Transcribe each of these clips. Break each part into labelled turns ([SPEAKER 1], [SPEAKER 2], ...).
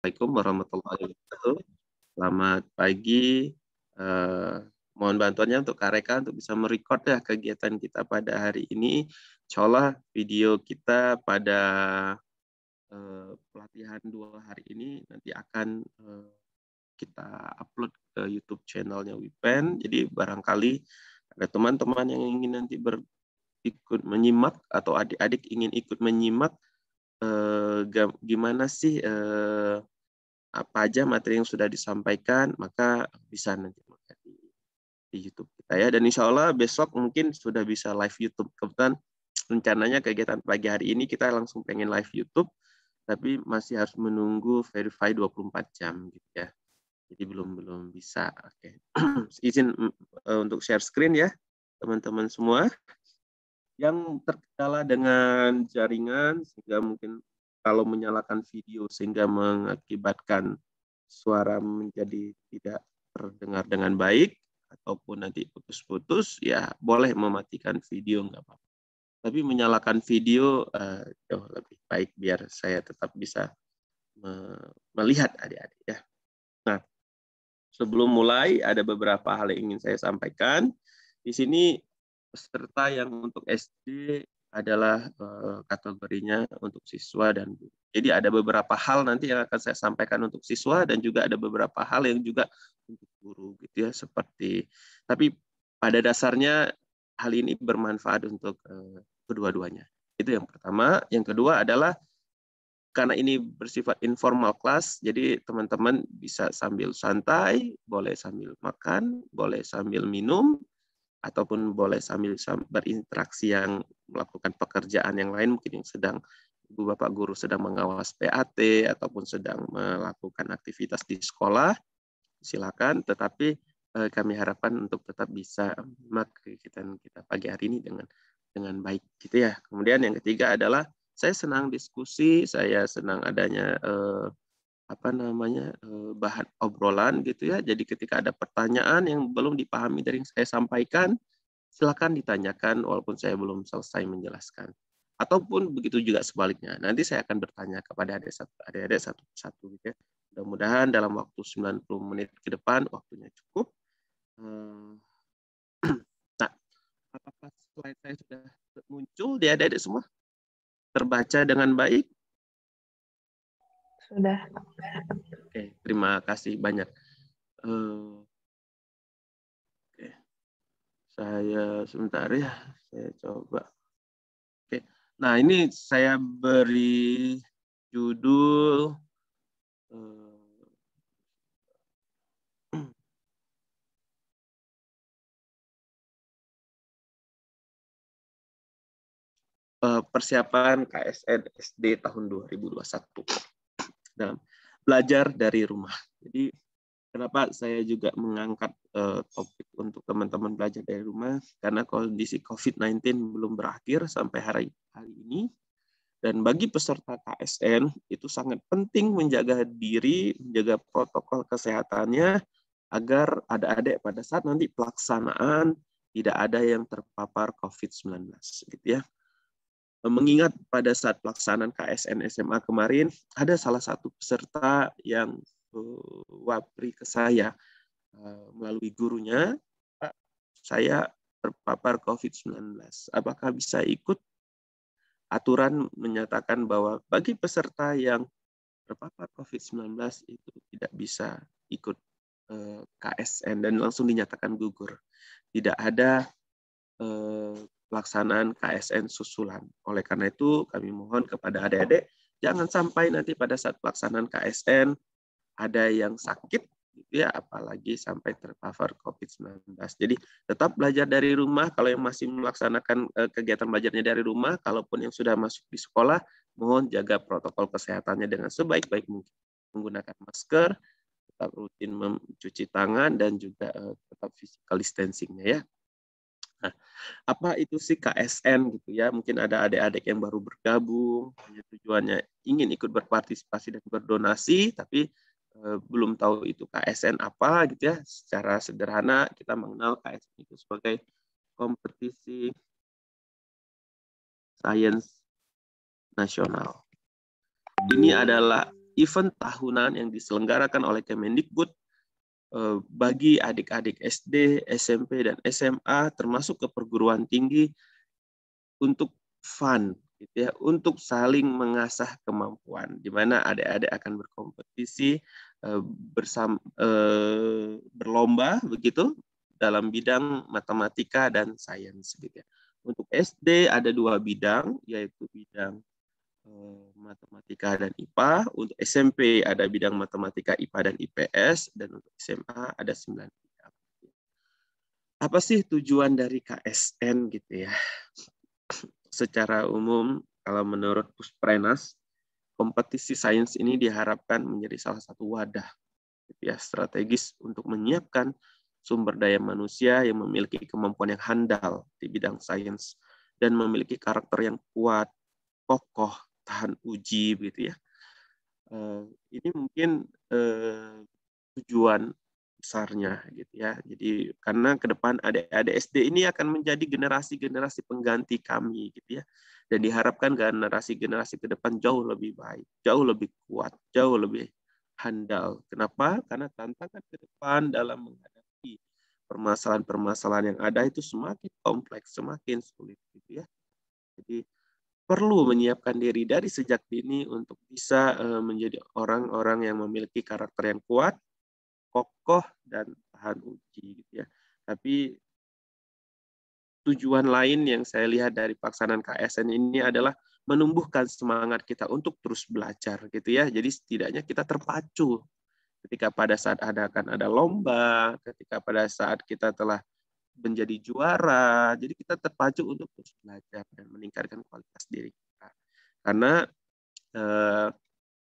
[SPEAKER 1] Assalamualaikum warahmatullahi wabarakatuh. Selamat pagi. Mohon bantuannya untuk Kak Reka untuk bisa merecord ya kegiatan kita pada hari ini. Insya Allah video kita pada pelatihan 2 hari ini nanti akan kita upload ke YouTube channelnya WIPEN. Jadi barangkali ada teman-teman yang ingin nanti ikut menyimak atau adik-adik ingin ikut menyimak gimana sih apa aja materi yang sudah disampaikan, maka bisa nanti melihat di YouTube kita ya. Dan insya Allah besok mungkin sudah bisa live YouTube. Kebetulan rencananya kegiatan pagi hari ini kita langsung pengen live YouTube, tapi masih harus menunggu verify 24 jam gitu ya. Jadi belum bisa. Oke. Izin untuk share screen ya, teman-teman semua. Yang terkendala dengan jaringan sehingga mungkin kalau menyalakan video sehingga mengakibatkan suara menjadi tidak terdengar dengan baik ataupun nanti putus-putus, ya boleh mematikan video, nggak apa-apa. Tapi menyalakan video jauh lebih baik biar saya tetap bisa melihat adik-adik ya. Nah, sebelum mulai ada beberapa hal yang ingin saya sampaikan. Di sini peserta yang untuk SD adalah kategorinya untuk siswa dan guru. Jadi ada beberapa hal nanti yang akan saya sampaikan untuk siswa dan juga ada beberapa hal yang juga untuk guru gitu ya, tapi pada dasarnya hal ini bermanfaat untuk kedua-duanya. Itu yang pertama. Yang kedua adalah karena ini bersifat informal class, jadi teman-teman bisa sambil santai, boleh sambil makan, boleh sambil minum, ataupun boleh sambil berinteraksi yang melakukan pekerjaan yang lain, mungkin yang sedang Ibu Bapak Guru sedang mengawas PAT ataupun sedang melakukan aktivitas di sekolah, silakan. Tetapi kami harapkan untuk tetap bisa menyimak kegiatan kita pagi hari ini dengan baik, gitu ya. Kemudian yang ketiga adalah saya senang diskusi, saya senang adanya bahan obrolan gitu ya. Jadi ketika ada pertanyaan yang belum dipahami dari yang saya sampaikan, silakan ditanyakan walaupun saya belum selesai menjelaskan. Ataupun begitu juga sebaliknya. Nanti saya akan bertanya kepada adik-adik satu-satu gitu ya. Mudah-mudahan dalam waktu 90 menit ke depan waktunya cukup. Nah, apakah slide saya sudah muncul di adik-adik semua? Terbaca dengan baik?
[SPEAKER 2] Sudah.
[SPEAKER 1] Oke, terima kasih banyak. Oke, saya sebentar ya, saya coba. Oke, nah ini saya beri judul persiapan KSN SD tahun 2021 dalam belajar dari rumah. Jadi kenapa saya juga mengangkat topik untuk teman-teman belajar dari rumah, karena kondisi COVID-19 belum berakhir sampai hari ini. Dan bagi peserta KSN itu sangat penting menjaga diri, menjaga protokol kesehatannya agar adik-adik pada saat nanti pelaksanaan tidak ada yang terpapar COVID-19 gitu ya. Mengingat pada saat pelaksanaan KSN SMA kemarin ada salah satu peserta yang wapri ke saya melalui gurunya, Pak, saya terpapar COVID-19. Apakah bisa ikut? Aturan menyatakan bahwa bagi peserta yang terpapar COVID-19 itu tidak bisa ikut KSN dan langsung dinyatakan gugur. Tidak ada pelaksanaan KSN susulan. Oleh karena itu kami mohon kepada adik-adik jangan sampai nanti pada saat pelaksanaan KSN ada yang sakit gitu ya, apalagi sampai terpapar COVID-19. Jadi tetap belajar dari rumah. Kalau yang masih melaksanakan kegiatan belajarnya dari rumah, kalaupun yang sudah masuk di sekolah, mohon jaga protokol kesehatannya dengan sebaik-baik mungkin. Menggunakan masker, tetap rutin mencuci tangan, dan juga tetap physical distancing-nya ya. Nah, apa itu sih KSN gitu ya? Mungkin ada adik-adik yang baru bergabung, tujuannya ingin ikut berpartisipasi dan berdonasi, tapi belum tahu itu KSN apa gitu ya. Secara sederhana kita mengenal KSN itu sebagai kompetisi sains nasional. Ini adalah event tahunan yang diselenggarakan oleh Kemendikbud bagi adik-adik SD, SMP, dan SMA, termasuk ke perguruan tinggi, untuk fun, gitu ya, untuk saling mengasah kemampuan, di mana adik-adik akan berkompetisi berlomba begitu dalam bidang matematika dan sains, gitu ya. Untuk SD ada 2 bidang, yaitu bidang matematika dan IPA. Untuk SMP ada bidang matematika, IPA, dan IPS, dan untuk SMA ada 9 bidang. Apa sih tujuan dari KSN gitu ya? Secara umum, kalau menurut Pusprenas, kompetisi sains ini diharapkan menjadi salah satu wadah gitu ya, strategis untuk menyiapkan sumber daya manusia yang memiliki kemampuan yang handal di bidang sains dan memiliki karakter yang kuat, kokoh, tahan uji, gitu ya. Ini mungkin tujuan besarnya, gitu ya. Jadi karena ke depan adik-adik SD ini akan menjadi generasi-generasi pengganti kami, gitu ya. Dan diharapkan generasi-generasi ke depan jauh lebih baik, jauh lebih kuat, jauh lebih handal. Kenapa? Karena tantangan ke depan dalam menghadapi permasalahan-permasalahan yang ada itu semakin kompleks, semakin sulit, gitu ya. Jadi perlu menyiapkan diri dari sejak dini untuk bisa menjadi orang-orang yang memiliki karakter yang kuat, kokoh, dan tahan uji, gitu ya. Tapi tujuan lain yang saya lihat dari pelaksanaan KSN ini adalah menumbuhkan semangat kita untuk terus belajar, gitu ya. Jadi setidaknya kita terpacu ketika pada saat akan ada lomba, ketika pada saat kita telah menjadi juara, jadi kita terpacu untuk terus belajar dan meningkatkan kualitas diri kita. Karena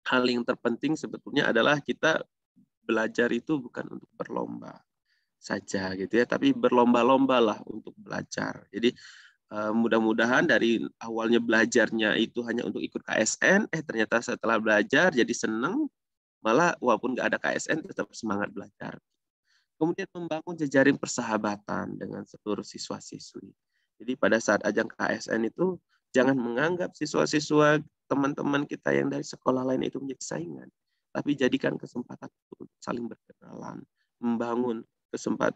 [SPEAKER 1] hal yang terpenting sebetulnya adalah kita belajar itu bukan untuk berlomba saja, gitu ya, tapi berlomba-lomba lah untuk belajar. Jadi mudah-mudahan dari awalnya belajarnya itu hanya untuk ikut KSN, ternyata setelah belajar jadi senang, malah walaupun nggak ada KSN tetap semangat belajar. Kemudian membangun jejaring persahabatan dengan seluruh siswa-siswi. Jadi pada saat ajang KSN itu jangan menganggap siswa-siswa teman-teman kita yang dari sekolah lain itu menjadi saingan, tapi jadikan kesempatan untuk saling berkenalan,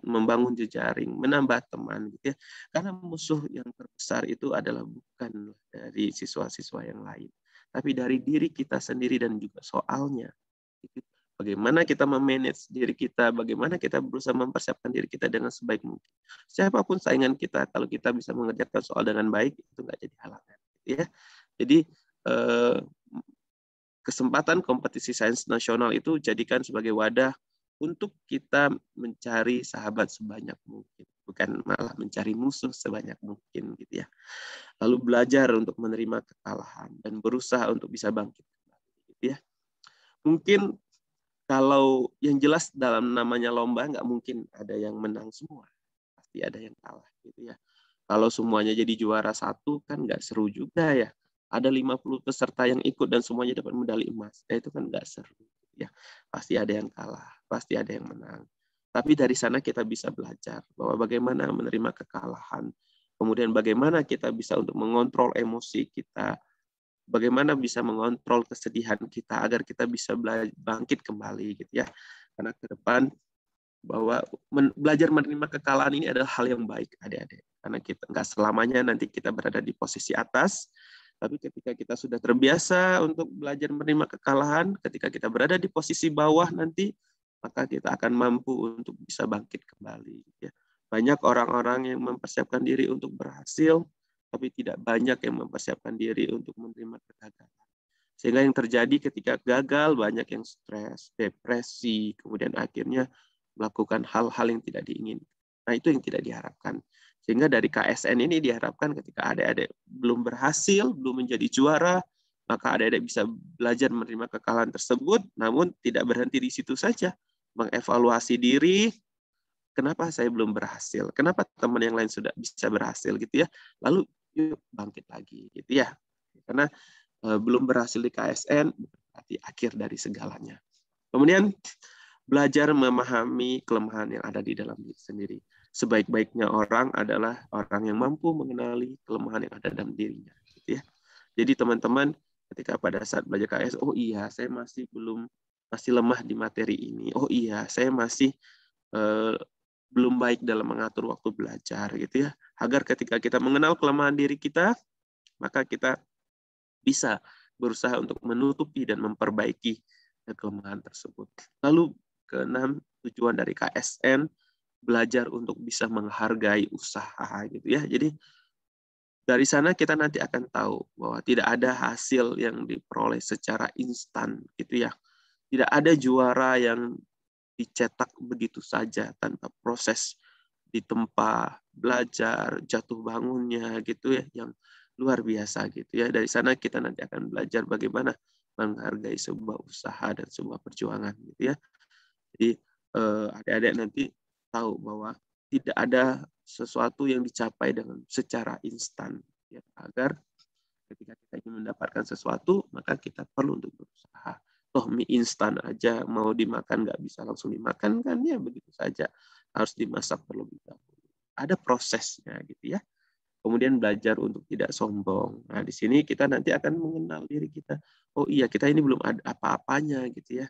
[SPEAKER 1] membangun jejaring, menambah teman, gitu ya. Karena musuh yang terbesar itu adalah bukan dari siswa-siswa yang lain, tapi dari diri kita sendiri dan juga soalnya. Bagaimana kita memanage diri kita, bagaimana kita berusaha mempersiapkan diri kita dengan sebaik mungkin. Siapapun saingan kita, kalau kita bisa mengerjakan soal dengan baik, itu nggak jadi halangan. Ya. Jadi kesempatan kompetisi sains nasional itu jadikan sebagai wadah untuk kita mencari sahabat sebanyak mungkin, bukan malah mencari musuh sebanyak mungkin, gitu ya. Lalu belajar untuk menerima kekalahan dan berusaha untuk bisa bangkit kembali, gitu ya. Mungkin kalau yang jelas dalam namanya lomba nggak mungkin ada yang menang semua, pasti ada yang kalah, gitu ya. Kalau semuanya jadi juara satu kan nggak seru juga ya. Ada 50 peserta yang ikut dan semuanya dapat medali emas, itu kan nggak seru, ya. Pasti ada yang kalah, pasti ada yang menang. Tapi dari sana kita bisa belajar bahwa bagaimana menerima kekalahan, kemudian bagaimana kita bisa untuk mengontrol emosi kita, bagaimana bisa mengontrol kesedihan kita agar kita bisa bangkit kembali, gitu ya. Karena ke depan bahwa belajar menerima kekalahan ini adalah hal yang baik, adik-adik. Karena kita nggak selamanya nanti kita berada di posisi atas, tapi ketika kita sudah terbiasa untuk belajar menerima kekalahan, ketika kita berada di posisi bawah nanti, maka kita akan mampu untuk bisa bangkit kembali, gitu ya. Banyak orang-orang yang mempersiapkan diri untuk berhasil, tapi tidak banyak yang mempersiapkan diri untuk menerima kegagalan. Sehingga yang terjadi ketika gagal, banyak yang stres, depresi, kemudian akhirnya melakukan hal-hal yang tidak diinginkan. Nah, itu yang tidak diharapkan. Sehingga dari KSN ini diharapkan ketika adik-adik belum berhasil, belum menjadi juara, maka adik-adik bisa belajar menerima kekalahan tersebut, namun tidak berhenti di situ saja. Mengevaluasi diri, kenapa saya belum berhasil? Kenapa teman yang lain sudah bisa berhasil, gitu ya? Lalu yuk bangkit lagi, gitu ya. Karena belum berhasil di KSN berarti akhir dari segalanya. Kemudian belajar memahami kelemahan yang ada di dalam diri sendiri. Sebaik-baiknya orang adalah orang yang mampu mengenali kelemahan yang ada dalam dirinya, gitu ya. Jadi teman-teman, Ketika pada saat belajar KS, oh iya, saya masih lemah di materi ini. Oh iya, saya masih belum baik dalam mengatur waktu belajar gitu ya. Agar ketika kita mengenal kelemahan diri kita, maka kita bisa berusaha untuk menutupi dan memperbaiki kelemahan tersebut. Lalu keenam, tujuan dari KSN belajar untuk bisa menghargai usaha gitu ya. Jadi dari sana kita nanti akan tahu bahwa tidak ada hasil yang diperoleh secara instan gitu ya. Tidak ada juara yang dicetak begitu saja tanpa proses ditempa, belajar, jatuh bangunnya gitu ya yang luar biasa gitu ya. Dari sana kita nanti akan belajar bagaimana menghargai sebuah usaha dan sebuah perjuangan gitu ya. Jadi adik-adik nanti tahu bahwa tidak ada sesuatu yang dicapai dengan secara instan ya, agar ketika kita ingin mendapatkan sesuatu maka kita perlu untuk berusaha. Toh mie instan aja mau dimakan nggak bisa langsung dimakan kan ya, begitu saja harus dimasak terlebih dahulu. Ada prosesnya gitu ya. Kemudian belajar untuk tidak sombong. Nah, di sini kita nanti akan mengenal diri kita. Oh iya, kita ini belum ada apa-apanya gitu ya.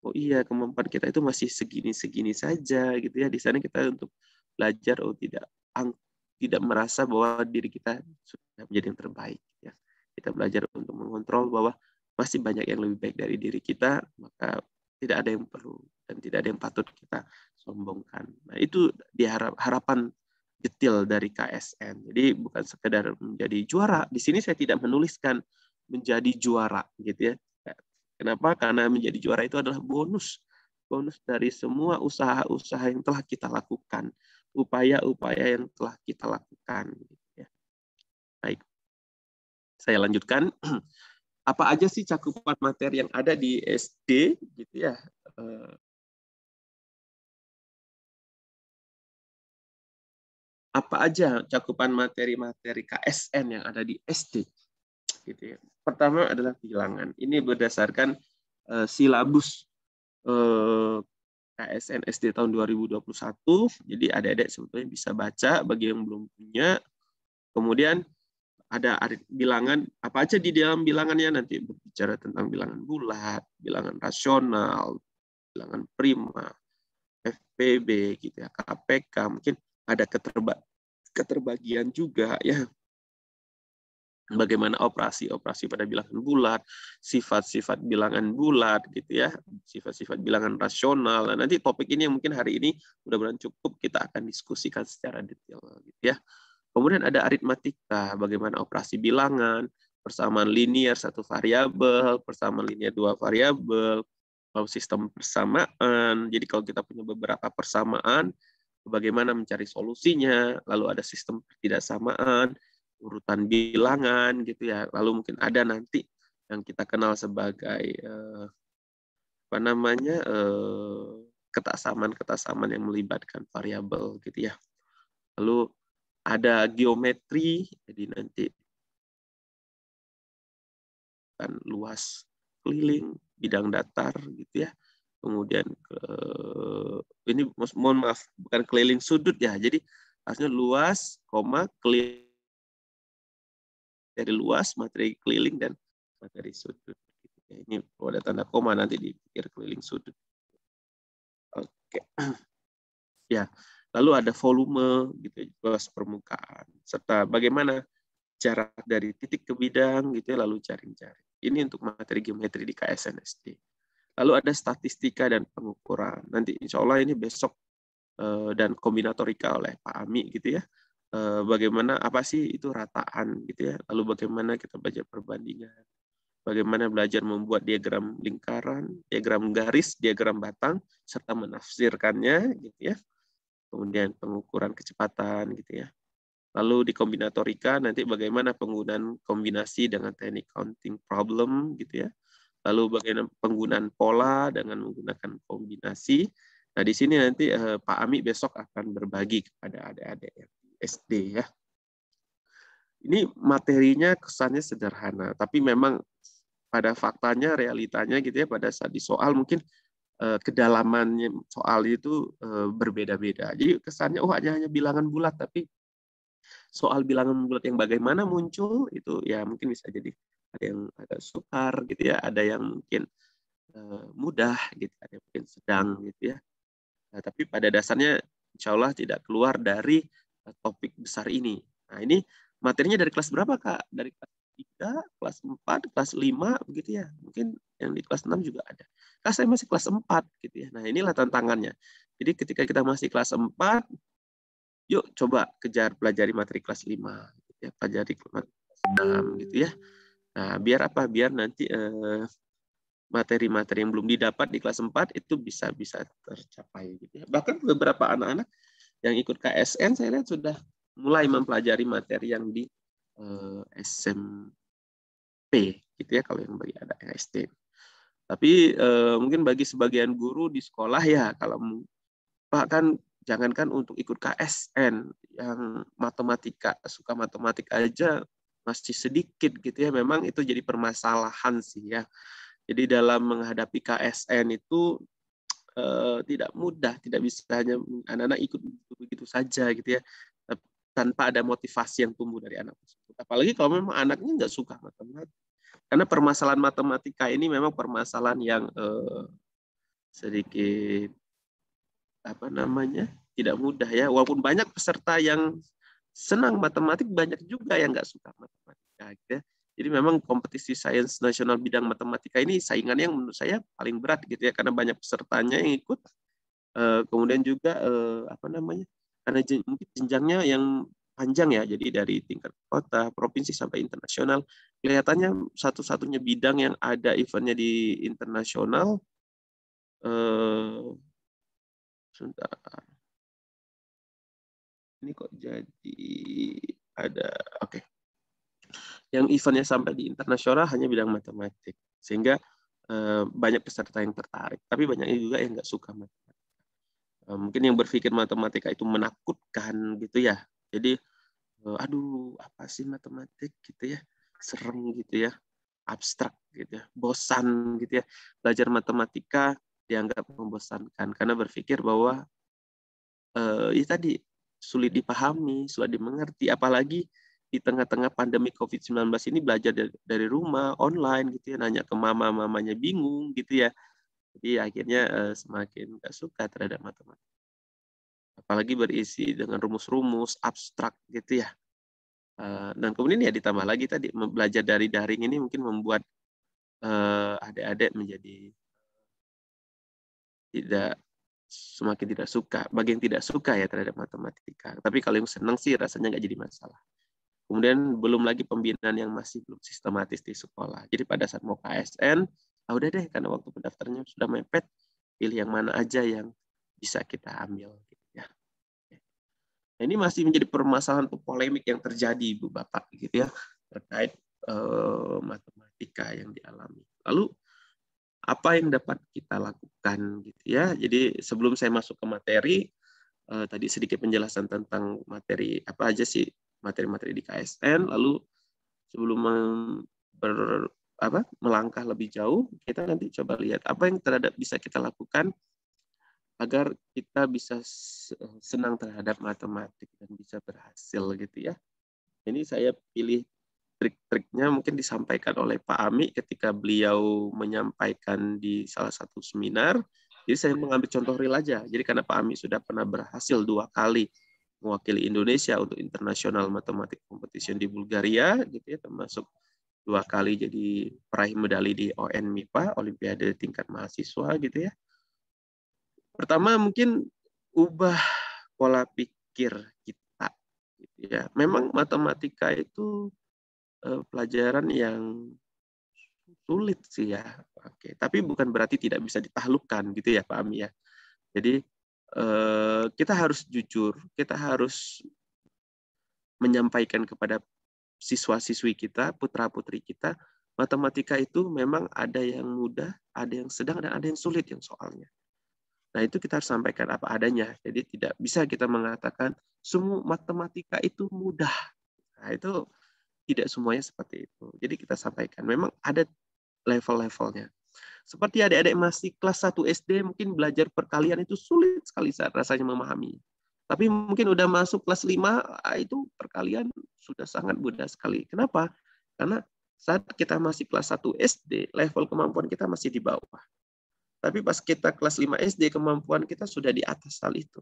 [SPEAKER 1] Oh iya, kemampuan kita itu masih segini-segini saja gitu ya. Di sana kita untuk belajar tidak merasa bahwa diri kita sudah menjadi yang terbaik ya. Kita belajar untuk mengontrol bahwa masih banyak yang lebih baik dari diri kita, maka tidak ada yang perlu dan tidak ada yang patut kita sombongkan. Nah, itu harapan detail dari KSN. Jadi bukan sekedar menjadi juara. Di sini saya tidak menuliskan menjadi juara gitu ya. Kenapa? Karena menjadi juara itu adalah bonus. Bonus dari semua usaha-usaha yang telah kita lakukan. Upaya-upaya yang telah kita lakukan. Gitu ya. Baik. Saya lanjutkan. Apa aja sih cakupan materi yang ada di SD gitu ya? Apa aja cakupan materi-materi KSN yang ada di SD? Gitu ya. Pertama adalah bilangan. Ini berdasarkan silabus KSN SD tahun 2021. Jadi adik-adik sebetulnya bisa baca bagi yang belum punya. Kemudian ada bilangan, apa aja di dalam bilangannya nanti berbicara tentang bilangan bulat, bilangan rasional, bilangan prima, FPB gitu ya, KPK, mungkin ada keterbagian juga ya. Bagaimana operasi pada bilangan bulat, sifat-sifat bilangan bulat gitu ya, sifat-sifat bilangan rasional. Nah, nanti topik ini yang mungkin hari ini mudah-mudahan cukup, kita akan diskusikan secara detail gitu ya. Kemudian ada aritmatika, bagaimana operasi bilangan, persamaan linear satu variabel, persamaan linear dua variabel, lalu sistem persamaan. Jadi kalau kita punya beberapa persamaan, bagaimana mencari solusinya, lalu ada sistem ketidaksamaan, urutan bilangan gitu ya. Lalu mungkin ada nanti yang kita kenal sebagai ketaksamaan yang melibatkan variabel gitu ya. Lalu ada geometri, jadi nanti kan luas keliling, bidang datar gitu ya. Kemudian ini mohon maaf bukan keliling sudut ya. Jadi harusnya luas, keliling dari luas, materi keliling, dan materi sudut. Ini kalau ada tanda koma nanti dipikir keliling sudut. Oke. Ya, lalu ada volume, gitu, luas permukaan, serta bagaimana jarak dari titik ke bidang, gitu ya, lalu jaring-jaring. Ini untuk materi geometri di KSNSD. Lalu ada statistika dan pengukuran. Nanti insya Allah ini besok dan kombinatorika oleh Pak Ami, gitu ya. Bagaimana apa sih itu rataan gitu ya, lalu bagaimana kita belajar perbandingan, bagaimana belajar membuat diagram lingkaran, diagram garis, diagram batang, serta menafsirkannya gitu ya. Kemudian pengukuran kecepatan gitu ya. Lalu di kombinatorika nanti bagaimana penggunaan kombinasi dengan teknik counting problem gitu ya. Lalu bagaimana penggunaan pola dengan menggunakan kombinasi. Nah, di sini nanti Pak Ami besok akan berbagi kepada adik-adik SD ya. Ini materinya kesannya sederhana, tapi memang pada faktanya, realitanya gitu ya, pada saat di soal mungkin kedalamannya soal itu berbeda-beda. Jadi kesannya hanya bilangan bulat, tapi soal bilangan bulat yang bagaimana muncul itu ya mungkin bisa jadi ada yang agak sukar gitu ya, ada yang mungkin mudah gitu, ada yang mungkin sedang gitu ya. Nah, tapi pada dasarnya insya Allah tidak keluar dari topik besar ini. Nah, ini materinya dari kelas berapa, Kak? Dari kelas 3, kelas 4, kelas 5, begitu ya. Mungkin yang di kelas 6 juga ada. Kak, saya masih kelas 4, gitu ya. Nah, inilah tantangannya. Jadi ketika kita masih kelas 4, yuk coba kejar pelajari materi kelas 5, gitu ya. Pelajari kelas 6, gitu ya. Nah, biar apa? Biar nanti materi-materi yang belum didapat di kelas 4 itu bisa tercapai gitu ya. Bahkan beberapa anak-anak yang ikut KSN saya lihat sudah mulai mempelajari materi yang di SMP gitu ya, kalau yang bagi ada yang SD. Tapi mungkin bagi sebagian guru di sekolah ya, kalau Pak kan jangankan untuk ikut KSN, yang matematika, suka matematik aja masih sedikit gitu ya. Memang itu jadi permasalahan sih ya. Jadi dalam menghadapi KSN itu tidak mudah, tidak bisa hanya anak-anak ikut begitu saja gitu ya, tanpa ada motivasi yang tumbuh dari anak tersebut. Apalagi kalau memang anaknya nggak suka matematika. Karena permasalahan matematika ini memang permasalahan yang sedikit apa namanya tidak mudah ya. Walaupun banyak peserta yang senang matematik, banyak juga yang nggak suka matematika. Gitu ya. Jadi memang kompetisi sains nasional bidang matematika ini saingannya yang menurut saya paling berat gitu ya, karena banyak pesertanya yang ikut. Kemudian juga apa namanya, karena mungkin jenjangnya yang panjang ya, jadi dari tingkat kota, provinsi sampai internasional. Kelihatannya satu-satunya bidang yang ada eventnya di internasional. Sebentar, ini kok jadi ada, oke. Yang eventnya sampai di internasional hanya bidang matematik, sehingga banyak peserta yang tertarik, tapi banyak juga yang nggak suka matematika. Mungkin yang berpikir matematika itu menakutkan gitu ya, jadi aduh apa sih matematik gitu ya, serem gitu ya, abstrak gitu ya, bosan gitu ya. Belajar matematika dianggap membosankan karena berpikir bahwa ya tadi sulit dipahami, sulit dimengerti, apalagi di tengah-tengah pandemi COVID-19 ini belajar dari rumah, online gitu ya, nanya ke mama, mamanya bingung gitu ya. Jadi akhirnya semakin nggak suka terhadap matematika. Apalagi berisi dengan rumus-rumus abstrak gitu ya. Dan kemudian ya ditambah lagi tadi belajar dari daring ini mungkin membuat adik-adik menjadi semakin tidak suka. Bagi yang tidak suka ya terhadap matematika. Tapi kalau yang senang sih rasanya nggak jadi masalah. Kemudian belum lagi pembinaan yang masih belum sistematis di sekolah. Jadi pada saat mau KSN, udah deh karena waktu pendaftarannya sudah mepet, pilih yang mana aja yang bisa kita ambil. Gitu ya. Nah, ini masih menjadi permasalahan polemik yang terjadi, Ibu Bapak, gitu ya, terkait matematika yang dialami. Lalu apa yang dapat kita lakukan, gitu ya? Jadi sebelum saya masuk ke materi, tadi sedikit penjelasan tentang materi apa aja sih materi-materi di KSN. Lalu sebelum melangkah lebih jauh, kita nanti coba lihat apa yang bisa kita lakukan agar kita bisa senang terhadap matematik dan bisa berhasil gitu ya. Ini saya pilih trik-triknya mungkin disampaikan oleh Pak Ami ketika beliau menyampaikan di salah satu seminar. Jadi saya mengambil contoh real aja. Jadi karena Pak Ami sudah pernah berhasil 2 kali mewakili Indonesia untuk International Mathematics Competition di Bulgaria gitu ya, termasuk 2 kali jadi peraih medali di ON MIPA, Olimpiade tingkat mahasiswa gitu ya. Pertama mungkin ubah pola pikir kita. Gitu ya. Memang matematika itu pelajaran yang sulit sih ya. Oke, tapi bukan berarti tidak bisa ditaklukkan gitu ya Pak Ami ya. Jadi kita harus jujur, kita harus menyampaikan kepada siswa-siswi kita, putra-putri kita, matematika itu memang ada yang mudah, ada yang sedang, dan ada yang sulit yang soalnya. Nah, itu kita harus sampaikan apa adanya. Jadi tidak bisa kita mengatakan semua matematika itu mudah. Nah, itu tidak semuanya seperti itu. Jadi kita sampaikan memang ada level-levelnya. Seperti adik-adik masih kelas 1 SD mungkin belajar perkalian itu sulit sekali rasanya memahami. Tapi mungkin udah masuk kelas 5 itu perkalian sudah sangat mudah sekali. Kenapa? Karena saat kita masih kelas 1 SD, level kemampuan kita masih di bawah. Tapi pas kita kelas 5 SD, kemampuan kita sudah di atas hal itu.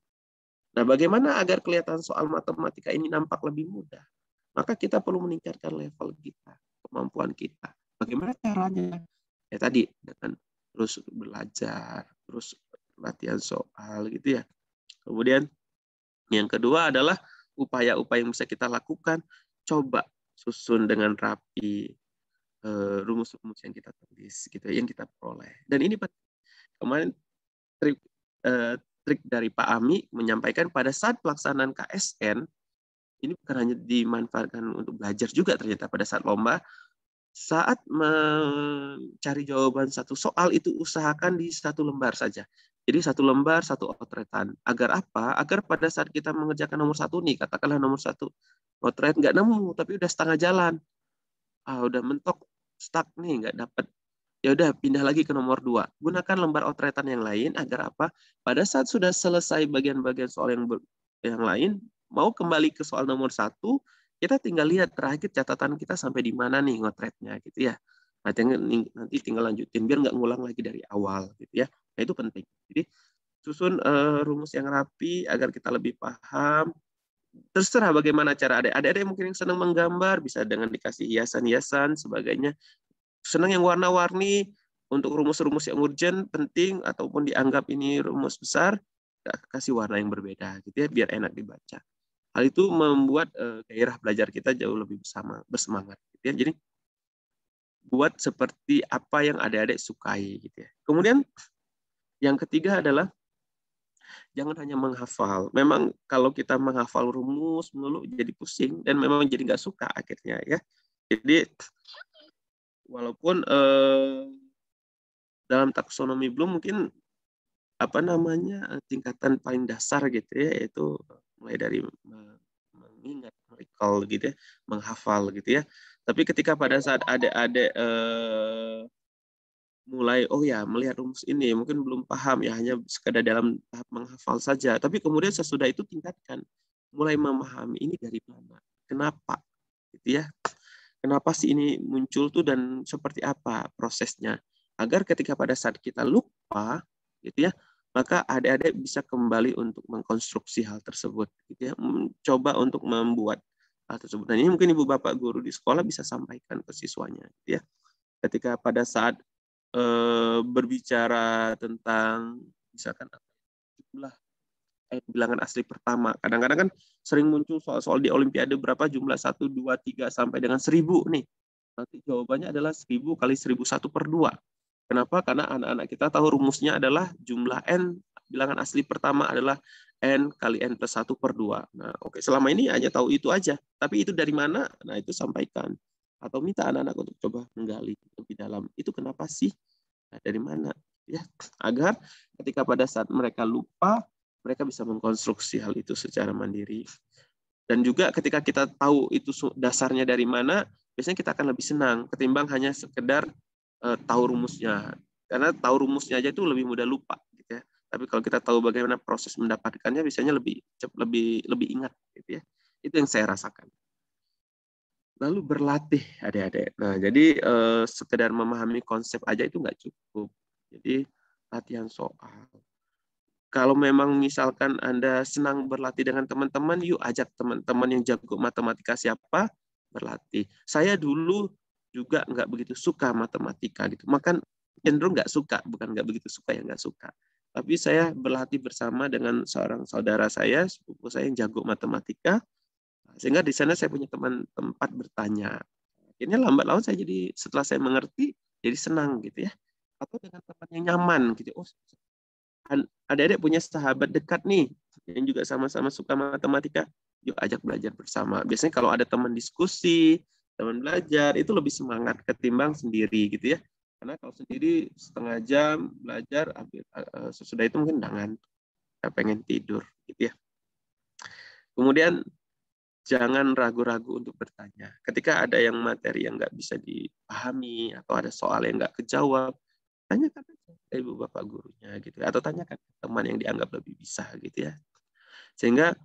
[SPEAKER 1] Nah, bagaimana agar kelihatan soal matematika ini nampak lebih mudah? Maka kita perlu meningkatkan level kita, kemampuan kita. Bagaimana caranya? Ya tadi, dengan terus belajar, terus latihan soal gitu ya. Kemudian yang kedua adalah upaya-upaya yang bisa kita lakukan. Coba susun dengan rapi rumus-rumus yang kita tulis, gitu, yang kita peroleh. Dan ini kemarin trik dari Pak Ami menyampaikan pada saat pelaksanaan KSN, ini bukan hanya dimanfaatkan untuk belajar juga ternyata pada saat lomba, saat mencari jawaban satu soal itu usahakan di satu lembar saja. Jadi satu lembar, satu otretan. Agar apa? Agar pada saat kita mengerjakan nomor 1 nih, katakanlah nomor 1, otret nggak nemu, tapi udah setengah jalan. Udah mentok, stuck nih, nggak dapat. Ya udah pindah lagi ke nomor 2. Gunakan lembar otretan yang lain agar apa? Pada saat sudah selesai bagian-bagian soal yang lain, mau kembali ke soal nomor 1, kita tinggal lihat terakhir catatan kita sampai di mana nih ngotretnya gitu ya. Nanti tinggal lanjutin biar nggak ngulang lagi dari awal gitu ya. Nah, itu penting. Jadi susun rumus yang rapi agar kita lebih paham. Terserah bagaimana cara adik-adik mungkin yang senang menggambar bisa dengan dikasih hiasan-hiasan sebagainya. Senang yang warna-warni untuk rumus-rumus yang urgent, penting ataupun dianggap ini rumus besar, kasih warna yang berbeda gitu ya biar enak dibaca. Hal itu membuat gairah belajar kita jauh lebih bersemangat gitu ya. Jadi buat seperti apa yang adik-adik sukai gitu ya. Kemudian yang ketiga adalah jangan hanya menghafal. Memang kalau kita menghafal rumus melulu jadi pusing dan memang jadi nggak suka akhirnya ya. Jadi walaupun dalam taksonomi Bloom mungkin tingkatan paling dasar gitu ya, yaitu mulai dari mengingat, recall gitu ya, menghafal gitu ya. Tapi ketika pada saat adik-adik mulai melihat rumus ini mungkin belum paham ya, hanya sekadar dalam tahap menghafal saja, tapi kemudian sesudah itu tingkatkan, mulai memahami ini dari mana, kenapa gitu ya, kenapa sih ini muncul tuh dan seperti apa prosesnya, agar ketika pada saat kita lupa gitu ya, maka adik-adik bisa kembali untuk mengkonstruksi hal tersebut gitu ya, mencoba untuk membuat hal tersebut. Dan ini mungkin ibu bapak guru di sekolah bisa sampaikan ke siswanya gitu ya, ketika pada saat berbicara tentang misalkan jumlah bilangan asli pertama. Kadang-kadang kan sering muncul soal-soal di Olimpiade berapa jumlah 1, 2, 3 sampai dengan 1000 nih. Nanti jawabannya adalah 1000 kali 1001 per 2. Kenapa? Karena anak-anak kita tahu rumusnya adalah jumlah N, bilangan asli pertama adalah N kali N plus 1 per 2. Nah, oke, selama ini hanya tahu itu aja. Tapi itu dari mana? Nah, itu sampaikan. Atau minta anak-anak untuk coba menggali lebih dalam. Itu kenapa sih? Nah, dari mana? Ya, agar ketika pada saat mereka lupa, mereka bisa mengkonstruksi hal itu secara mandiri. Dan juga ketika kita tahu itu dasarnya dari mana, biasanya kita akan lebih senang ketimbang hanya sekedar tahu rumusnya. Karena tahu rumusnya aja itu lebih mudah lupa gitu ya. Tapi kalau kita tahu bagaimana proses mendapatkannya, biasanya lebih ingat gitu ya. Itu yang saya rasakan. Lalu berlatih adik-adik. Nah, jadi sekedar memahami konsep aja itu nggak cukup. Jadi latihan soal. Kalau memang misalkan Anda senang berlatih dengan teman-teman, yuk ajak teman-teman yang jago matematika siapa berlatih. Saya dulu juga nggak begitu suka matematika gitu. Makan cenderung nggak suka, bukan nggak begitu suka ya nggak suka. Tapi saya berlatih bersama dengan seorang saudara saya, sepupu saya yang jago matematika. Sehingga di sana saya punya tempat bertanya. Akhirnya lambat laun saya jadi setelah saya mengerti jadi senang gitu ya. Atau dengan tempat yang nyaman gitu. Adik-adik punya sahabat dekat nih yang juga sama-sama suka matematika. Yuk ajak belajar bersama. Biasanya kalau ada teman diskusi, teman belajar itu lebih semangat ketimbang sendiri gitu ya. Karena kalau sendiri setengah jam belajar, sesudah itu mungkin jangan pengen tidur gitu ya. Kemudian jangan ragu-ragu untuk bertanya. Ketika ada yang materi yang nggak bisa dipahami atau ada soal yang nggak kejawab, tanyakan aja ke ibu bapak gurunya gitu, atau tanyakan ke teman yang dianggap lebih bisa gitu ya. Sehingga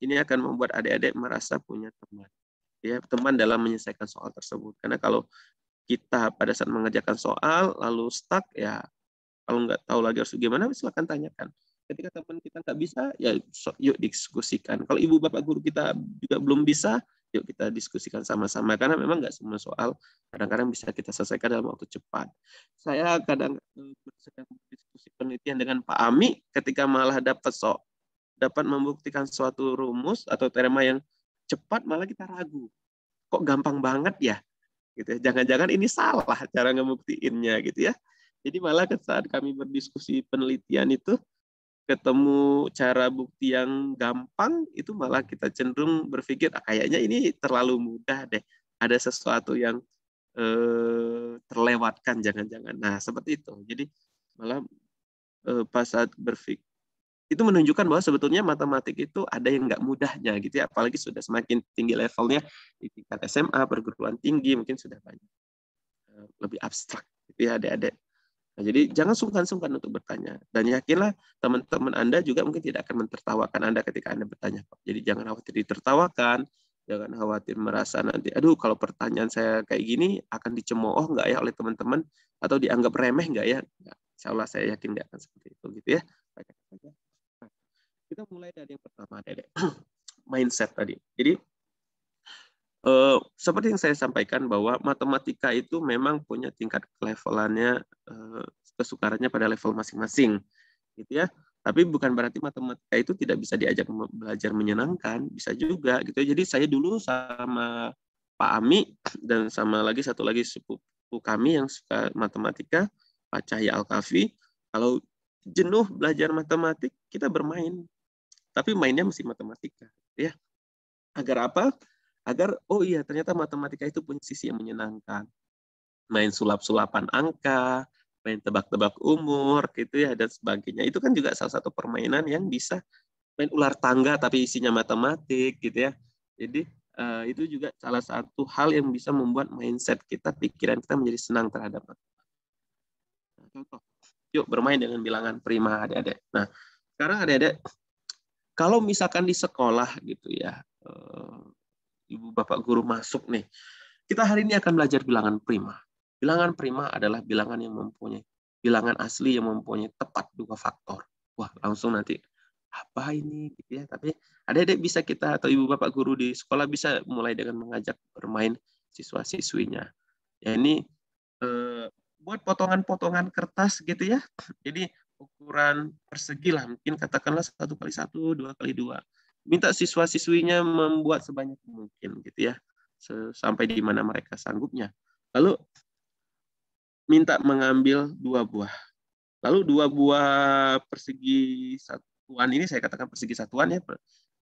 [SPEAKER 1] ini akan membuat adik-adik merasa punya teman. ya teman dalam menyelesaikan soal tersebut. Karena kalau kita pada saat mengerjakan soal lalu stuck, ya kalau nggak tahu lagi harus gimana, silakan tanyakan. Ketika teman kita nggak bisa, ya yuk diskusikan. Kalau ibu bapak guru kita juga belum bisa, yuk kita diskusikan sama-sama. Karena memang nggak semua soal kadang-kadang bisa kita selesaikan dalam waktu cepat. Saya kadang sedang berdiskusi penelitian dengan Pak Ami, ketika malah dapat membuktikan suatu rumus atau teorema yang cepat, malah kita ragu. Kok gampang banget ya? Gitu. Jangan-jangan ini salah cara ngebuktiinnya gitu ya. Jadi malah saat kami berdiskusi penelitian itu ketemu cara bukti yang gampang, itu malah kita cenderung berpikir kayaknya ini terlalu mudah deh. Ada sesuatu yang terlewatkan jangan-jangan. Nah, seperti itu. Jadi malah pas saat berpikir itu menunjukkan bahwa sebetulnya matematik itu ada yang nggak mudahnya gitu ya, apalagi sudah semakin tinggi levelnya di tingkat SMA, perguruan tinggi, mungkin sudah banyak lebih abstrak gitu ya adik-adik. Nah, jadi jangan sungkan-sungkan untuk bertanya. Dan yakinlah teman-teman Anda juga mungkin tidak akan mentertawakan Anda ketika Anda bertanya. Jadi jangan khawatir ditertawakan, jangan khawatir merasa nanti, aduh kalau pertanyaan saya kayak gini akan dicemooh nggak ya oleh teman-teman, atau dianggap remeh nggak ya? Nah, insya Allah saya yakin nggak akan seperti itu gitu ya. Nah, kita mulai dari yang pertama, Dedek. Mindset tadi. Jadi seperti yang saya sampaikan bahwa matematika itu memang punya tingkat levelannya, kesukarannya pada level masing-masing, gitu ya. Tapi bukan berarti matematika itu tidak bisa diajak belajar menyenangkan, bisa juga, gitu. Jadi saya dulu sama Pak Ami dan sama satu lagi sepupu kami yang suka matematika, Pak Cahya Al-Kafi. Kalau jenuh belajar matematik, kita bermain, tapi mainnya mesti matematika, ya. Agar apa? Agar, oh iya, ternyata matematika itu punya sisi yang menyenangkan. Main sulap-sulapan angka, main tebak-tebak umur, gitu ya, dan sebagainya. Itu kan juga salah satu permainan yang bisa main ular tangga, tapi isinya matematik, gitu ya. Jadi, itu juga salah satu hal yang bisa membuat mindset kita, pikiran kita menjadi senang terhadap matematika. Nah, contoh, yuk bermain dengan bilangan prima, adik-adik. Nah, sekarang adik-adik, kalau misalkan di sekolah, gitu ya, ibu bapak guru masuk nih, kita hari ini akan belajar bilangan prima. Bilangan prima adalah bilangan yang mempunyai bilangan asli yang mempunyai tepat 2 faktor. Wah, langsung nanti apa ini gitu ya. Tapi adik-adik bisa kita atau ibu bapak guru di sekolah bisa mulai dengan mengajak bermain siswa-siswinya. Ya ini buat potongan-potongan kertas gitu ya. Jadi ukuran persegi lah, mungkin katakanlah 1x1, 2x2. Minta siswa-siswinya membuat sebanyak mungkin gitu ya, sampai di mana mereka sanggupnya. Lalu minta mengambil 2 buah. Lalu 2 buah persegi satuan ini, saya katakan persegi satuan ya,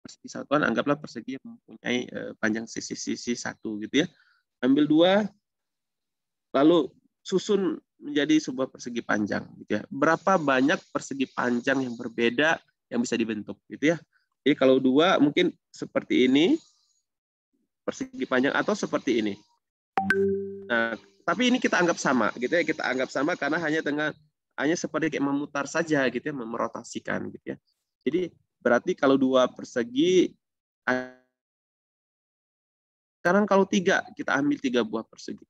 [SPEAKER 1] persegi satuan anggaplah persegi yang mempunyai panjang sisi-sisi 1 gitu ya. Ambil 2, lalu susun menjadi sebuah persegi panjang gitu ya. Berapa banyak persegi panjang yang berbeda yang bisa dibentuk gitu ya. Jadi kalau 2 mungkin seperti ini persegi panjang, atau seperti ini. Nah, tapi ini kita anggap sama gitu ya. Kita anggap sama karena hanya seperti kayak memutar saja gitu ya, merotasikan gitu ya. Jadi berarti kalau 2 persegi, sekarang kalau 3 kita ambil 3 buah persegi.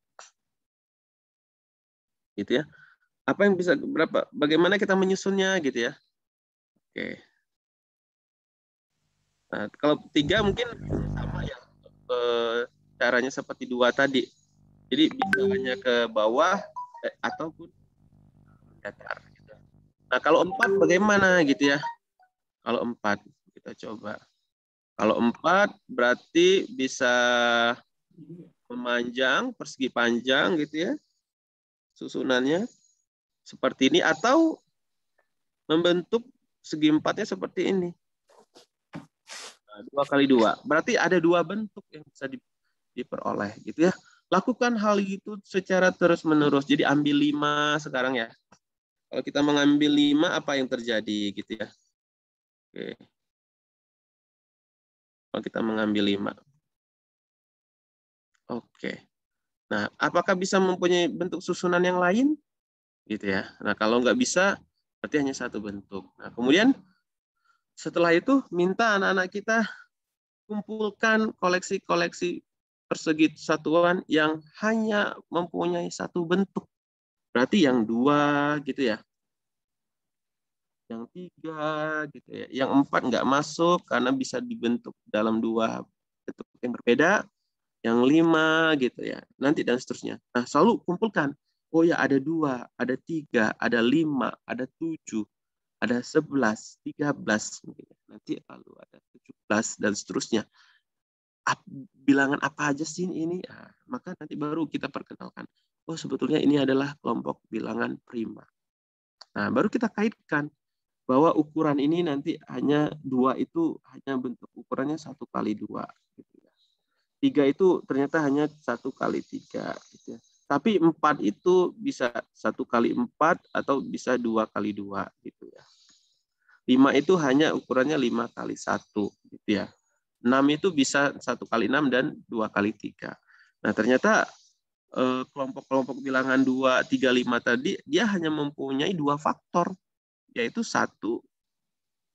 [SPEAKER 1] Gitu ya. Apa yang bisa berapa? Bagaimana kita menyusunnya gitu ya. Oke. Nah, kalau 3 mungkin sama ya, caranya seperti 2 tadi. Jadi bisa hanya ke bawah ataupun datar. Gitu. Nah, kalau 4 bagaimana gitu ya? Kalau 4 kita coba. Kalau 4 berarti bisa memanjang, persegi panjang gitu ya. Susunannya seperti ini, atau membentuk segi 4-nya seperti ini. 2x2. Berarti ada 2 bentuk yang bisa diperoleh gitu ya. Lakukan hal itu secara terus-menerus. Jadi ambil 5 sekarang ya. Kalau kita mengambil 5, apa yang terjadi gitu ya. Oke. Kalau kita mengambil 5. Oke. Nah, apakah bisa mempunyai bentuk susunan yang lain? Gitu ya. Nah, kalau nggak bisa, berarti hanya 1 bentuk. Nah, kemudian setelah itu minta anak-anak kita kumpulkan koleksi-koleksi persegi satuan yang hanya mempunyai satu bentuk. Berarti yang 2 gitu ya. Yang 3 gitu ya. Yang 4 nggak masuk karena bisa dibentuk dalam 2 bentuk yang berbeda. Yang 5 gitu ya. Nanti dan seterusnya. Nah, selalu kumpulkan. Oh ya, ada 2, ada 3, ada 5, ada 7, ada 11, 13. Nanti lalu ada 17 dan seterusnya. Bilangan apa aja sih ini? Nah, maka nanti baru kita perkenalkan. Oh, sebetulnya ini adalah kelompok bilangan prima. Nah, baru kita kaitkan bahwa ukuran ini nanti hanya 2 itu hanya bentuk ukurannya 1x2. Gitu ya. 3 itu ternyata hanya 1x3. Gitu ya. Tapi 4 itu bisa 1x4 atau bisa 2x2. Gitu ya. 5 itu hanya ukurannya 5x1. Gitu ya. 6 itu bisa 1x6 dan 2x3. Nah, ternyata kelompok-kelompok bilangan 2, 3, 5 tadi, dia hanya mempunyai 2 faktor, yaitu 1,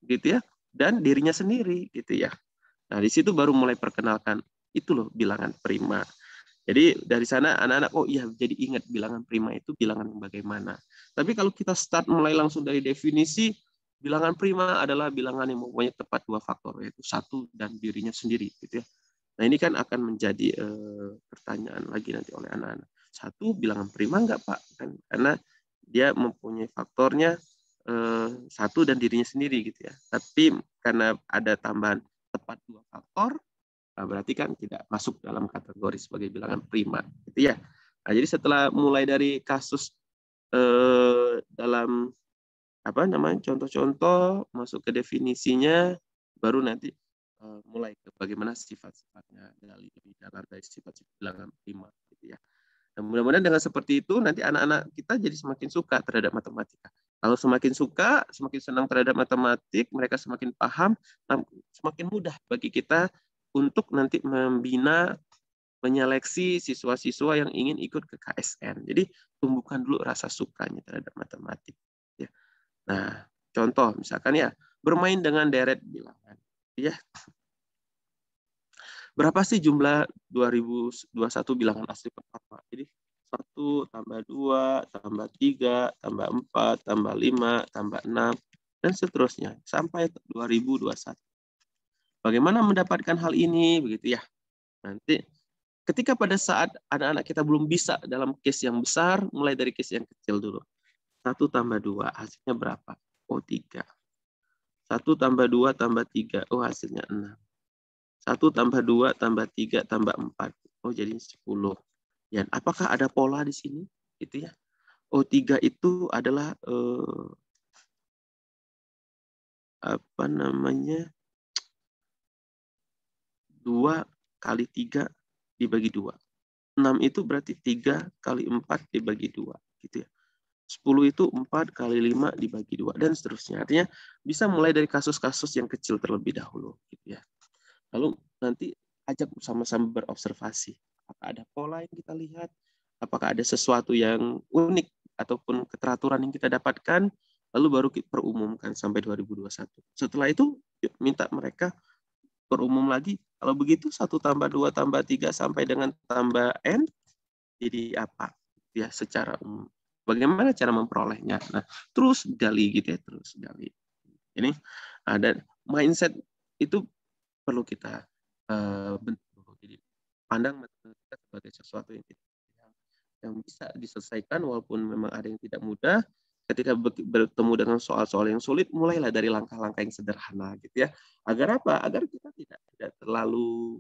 [SPEAKER 1] gitu ya, dan dirinya sendiri, gitu ya. Nah, di situ baru mulai perkenalkan, itu loh bilangan prima. Jadi dari sana anak-anak, oh iya, jadi ingat bilangan prima itu bilangan yang bagaimana. Tapi kalau kita start mulai langsung dari definisi, bilangan prima adalah bilangan yang mempunyai tepat 2 faktor, yaitu 1 dan dirinya sendiri, gitu ya. Nah, ini kan akan menjadi pertanyaan lagi nanti oleh anak-anak. 1 bilangan prima enggak, Pak? Kan, karena dia mempunyai faktornya 1 dan dirinya sendiri, gitu ya. Tapi karena ada tambahan tepat 2 faktor, berarti kan tidak masuk dalam kategori sebagai bilangan prima, gitu ya. Nah, jadi setelah mulai dari kasus dalam apa namanya contoh-contoh masuk ke definisinya, baru nanti mulai ke bagaimana sifat-sifatnya lebih dalam dari sifat-sifat bilangan prima, gitu ya. Nah, mudah-mudahan dengan seperti itu nanti anak-anak kita jadi semakin suka terhadap matematika. Kalau semakin suka, semakin senang terhadap matematik, mereka semakin paham, semakin mudah bagi kita untuk nanti membina, menyeleksi siswa-siswa yang ingin ikut ke KSN. Jadi tumbuhkan dulu rasa sukanya terhadap matematik. Ya. Nah, contoh misalkan ya, bermain dengan deret bilangan. Ya. Berapa sih jumlah 2021 bilangan asli pertama? Jadi 1 tambah 2 tambah 3 tambah 4 tambah 5 tambah 6 dan seterusnya sampai 2021. Bagaimana mendapatkan hal ini? Begitu ya. Nanti ketika pada saat anak-anak kita belum bisa dalam case yang besar, mulai dari case yang kecil dulu. 1 tambah 2, hasilnya berapa? Oh, 3. 1 tambah 2 tambah 3, oh hasilnya 6. 1 tambah 2 tambah 3 tambah 4, oh jadi 10. Ya, apakah ada pola di sini? Gitu ya. Oh, 3 itu adalah apa namanya? 2 kali 3 dibagi 2. 6 itu berarti 3 kali 4 dibagi 2. Gitu ya. 10 itu 4 kali 5 dibagi 2. Dan seterusnya. Artinya bisa mulai dari kasus-kasus yang kecil terlebih dahulu. Gitu ya. Lalu nanti ajak sama-sama berobservasi. Apakah ada pola yang kita lihat? Apakah ada sesuatu yang unik ataupun keteraturan yang kita dapatkan? Lalu baru kita perumumkan sampai 2021. Setelah itu minta mereka berumum lagi. Kalau begitu 1 tambah 2 tambah 3 sampai dengan tambah N jadi apa? Ya, secara umum. Bagaimana cara memperolehnya? Nah, terus gali gitu ya, terus gali. Ini ada mindset itu perlu kita bentuk. Jadi pandang matematika sebagai sesuatu yang bisa diselesaikan walaupun memang ada yang tidak mudah. Ketika bertemu dengan soal-soal yang sulit, mulailah dari langkah-langkah yang sederhana, gitu ya. Agar apa? Agar kita tidak terlalu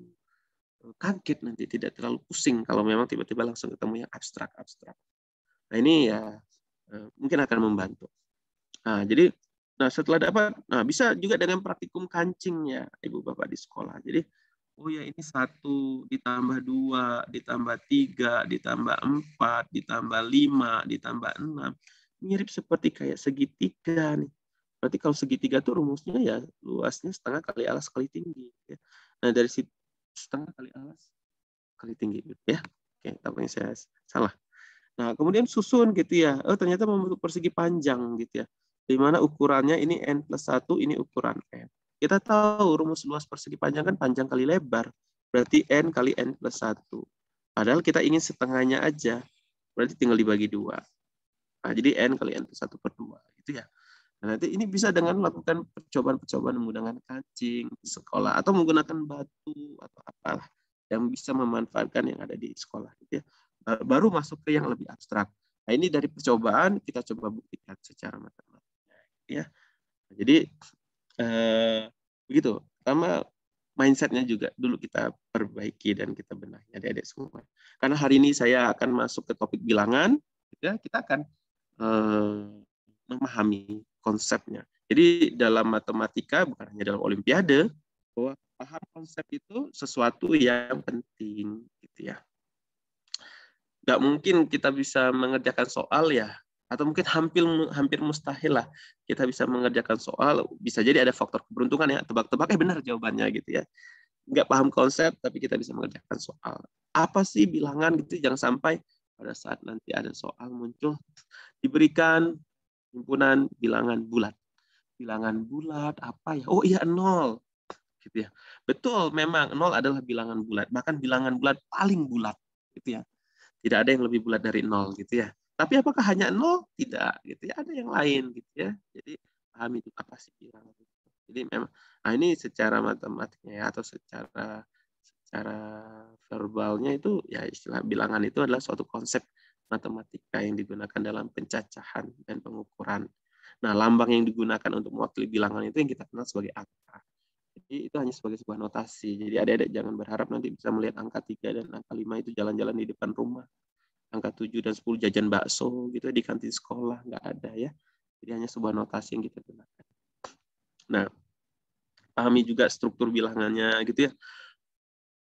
[SPEAKER 1] kaget nanti, tidak terlalu pusing kalau memang tiba-tiba langsung ketemu yang abstrak-abstrak. Nah, ini ya mungkin akan membantu. Nah, jadi setelah dapat, bisa juga dengan praktikum kancing ya, Ibu Bapak di sekolah. Jadi, oh ya ini 1 ditambah 2 ditambah 3 ditambah 4 ditambah 5 ditambah 6 mirip seperti kayak segitiga nih. Berarti kalau segitiga tuh rumusnya ya luasnya setengah kali alas kali tinggi. Ya. Nah, dari situ setengah kali alas kali tinggi gitu ya. Oke, tampaknya saya salah. Nah, kemudian susun gitu ya. Oh, ternyata membentuk persegi panjang gitu ya. Di mana ukurannya ini N+1, ini ukuran N. Kita tahu rumus luas persegi panjang kan panjang kali lebar. berarti N kali N plus 1. Padahal kita ingin setengahnya aja, berarti tinggal dibagi 2. Nah, jadi N kali N plus 1 per 2. Gitu ya. Nah, nanti ini bisa dengan melakukan percobaan-percobaan menggunakan kancing di sekolah atau menggunakan batu atau apalah yang bisa memanfaatkan yang ada di sekolah. Gitu ya. Baru masuk ke yang lebih abstrak. Nah, ini dari percobaan kita coba buktikan secara matematika. Ya. Jadi begitu. Pertama mindset-nya juga dulu kita perbaiki dan kita benahi adik-adik semua. Karena hari ini saya akan masuk ke topik bilangan, ya, kita akan memahami konsepnya. Jadi dalam matematika bukan hanya dalam olimpiade, bahwa paham konsep itu sesuatu yang penting, gitu ya. Nggak mungkin kita bisa mengerjakan soal ya, atau mungkin hampir mustahil lah kita bisa mengerjakan soal. Bisa jadi ada faktor keberuntungan ya, tebak-tebak benar jawabannya gitu ya. Nggak paham konsep tapi kita bisa mengerjakan soal. Apa sih bilangan gitu? Jangan sampai pada saat nanti ada soal muncul diberikan himpunan bilangan bulat. Bilangan bulat apa ya? Oh iya 0. Gitu ya. Betul, memang 0 adalah bilangan bulat. Bahkan bilangan bulat paling bulat gitu ya. Tidak ada yang lebih bulat dari 0 gitu ya. Tapi apakah hanya 0? Tidak gitu ya. Ada yang lain gitu ya. Jadi pahami itu apa sih bilangan itu. Jadi memang ini secara matematiknya ya, atau secara verbalnya itu ya istilah bilangan itu adalah suatu konsep matematika yang digunakan dalam pencacahan dan pengukuran. Nah, lambang yang digunakan untuk mewakili bilangan itu yang kita kenal sebagai angka. Jadi itu hanya sebagai sebuah notasi. Jadi adik-adik jangan berharap nanti bisa melihat angka 3 dan angka 5 itu jalan-jalan di depan rumah. Angka 7 dan 10 jajan bakso gitu di kantin sekolah. Nggak ada ya. Jadi hanya sebuah notasi yang kita gunakan. Nah, pahami juga struktur bilangannya gitu ya.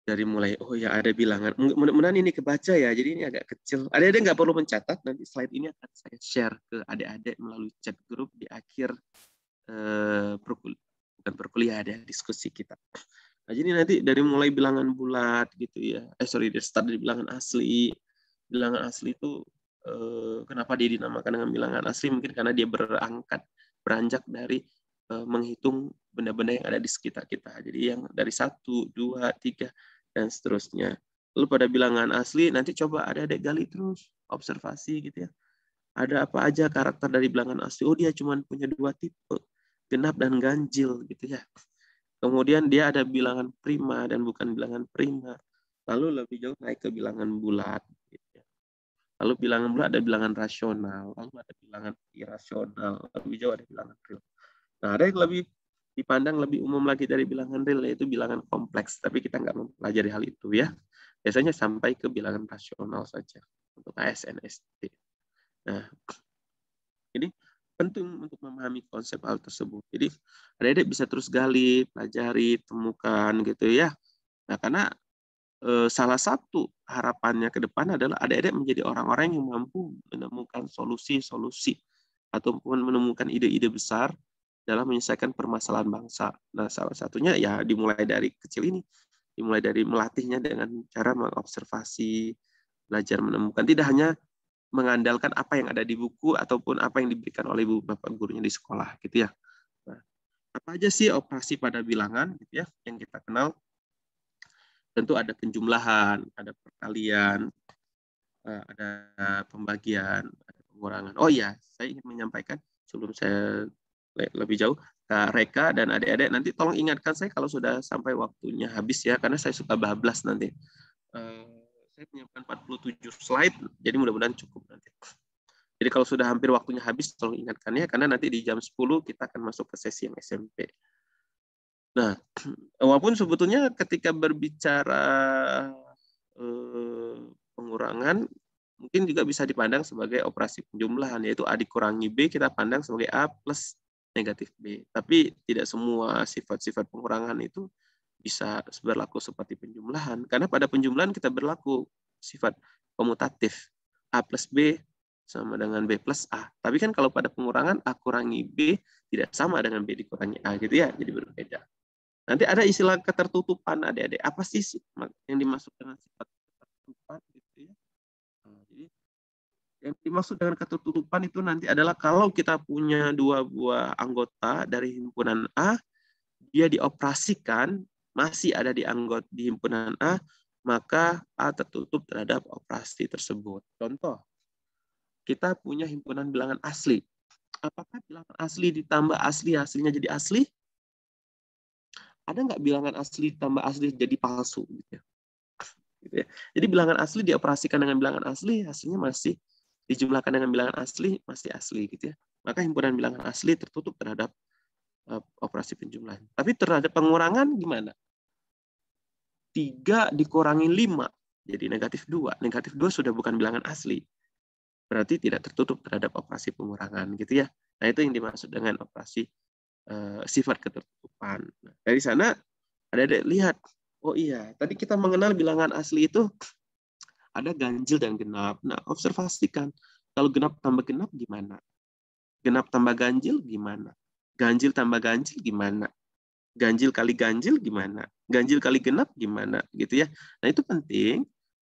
[SPEAKER 1] Dari mulai, oh ya ada bilangan. Mudah-mudahan ini kebaca ya, jadi ini agak kecil. Adik-adik nggak perlu mencatat, nanti slide ini akan saya share ke adik-adik melalui chat grup di akhir bukan perkuliahan ya, diskusi kita. Nah, jadi nanti dari mulai bilangan bulat gitu ya, start dari bilangan asli. Bilangan asli itu kenapa dia dinamakan dengan bilangan asli? Mungkin karena dia beranjak dari menghitung benda-benda yang ada di sekitar kita. Jadi yang dari 1, 2, 3, dan seterusnya. Lalu pada bilangan asli, nanti coba adik-adik gali terus, observasi gitu ya. Ada apa aja karakter dari bilangan asli? Oh, dia cuma punya 2 tipe, genap dan ganjil gitu ya. Kemudian dia ada bilangan prima dan bukan bilangan prima. Lalu lebih jauh naik ke bilangan bulat. Gitu ya. Lalu bilangan bulat ada bilangan rasional, lalu ada bilangan irasional, lebih jauh ada bilangan real. Nah, ada yang lebih dipandang lebih umum lagi dari bilangan real, yaitu bilangan kompleks. Tapi kita nggak mempelajari hal itu ya. Biasanya sampai ke bilangan rasional saja untuk ASN SD. Nah, ini penting untuk memahami konsep hal tersebut. Jadi adik-adik bisa terus gali, pelajari, temukan gitu ya. Nah, karena salah satu harapannya ke depan adalah adik-adik menjadi orang-orang yang mampu menemukan solusi-solusi ataupun menemukan ide-ide besar dalam menyelesaikan permasalahan bangsa. Nah, salah satunya ya dimulai dari kecil ini, dimulai dari melatihnya dengan cara mengobservasi, belajar menemukan, tidak hanya mengandalkan apa yang ada di buku ataupun apa yang diberikan oleh ibu bapak gurunya di sekolah, gitu ya. Nah, apa aja sih operasi pada bilangan, gitu ya, yang kita kenal? Tentu ada penjumlahan, ada perkalian, ada pembagian, ada pengurangan. Oh iya, saya ingin menyampaikan sebelum saya lebih jauh, Kak Reka dan adik-adik nanti tolong ingatkan saya kalau sudah sampai waktunya habis ya, karena saya suka bablas nanti. Saya menyiapkan 47 slide, jadi mudah-mudahan cukup nanti. Jadi kalau sudah hampir waktunya habis, tolong ingatkan ya, karena nanti di jam 10 kita akan masuk ke sesi yang SMP. Nah, walaupun sebetulnya ketika berbicara pengurangan, mungkin juga bisa dipandang sebagai operasi penjumlahan, yaitu A dikurangi B, kita pandang sebagai A plus negatif B. Tapi tidak semua sifat-sifat pengurangan itu bisa berlaku seperti penjumlahan. Karena pada penjumlahan kita berlaku sifat komutatif. A plus B sama dengan B plus A. Tapi kan kalau pada pengurangan A kurangi B tidak sama dengan B dikurangi A gitu ya, jadi berbeda. Nanti ada istilah ketertutupan adik-adik. Apa sih yang dimaksud dengan sifat ketertutupan gitu ya? Nah, jadi yang dimaksud dengan ketertutupan itu nanti adalah kalau kita punya 2 buah anggota dari himpunan A, dia dioperasikan masih ada di himpunan A, maka A tertutup terhadap operasi tersebut. Contoh, kita punya himpunan bilangan asli. Apakah bilangan asli ditambah asli hasilnya jadi asli? Ada nggak bilangan asli ditambah asli jadi palsu? Gitu ya. Jadi bilangan asli dioperasikan dengan bilangan asli, hasilnya masih dijumlahkan dengan bilangan asli, masih asli gitu ya. Maka himpunan bilangan asli tertutup terhadap operasi penjumlahan. Tapi terhadap pengurangan gimana? 3 dikurangi 5, jadi negatif 2. Negatif 2 sudah bukan bilangan asli. Berarti tidak tertutup terhadap operasi pengurangan gitu ya. Nah, itu yang dimaksud dengan operasi sifat ketertutupan. Nah, dari sana ada lihat, oh iya, tadi kita mengenal bilangan asli itu ada ganjil dan genap. Nah, observasikan. Kalau genap tambah genap gimana? Genap tambah ganjil gimana? Ganjil tambah ganjil gimana? Ganjil kali ganjil gimana? Ganjil kali genap gimana? Gitu ya. Nah, itu penting.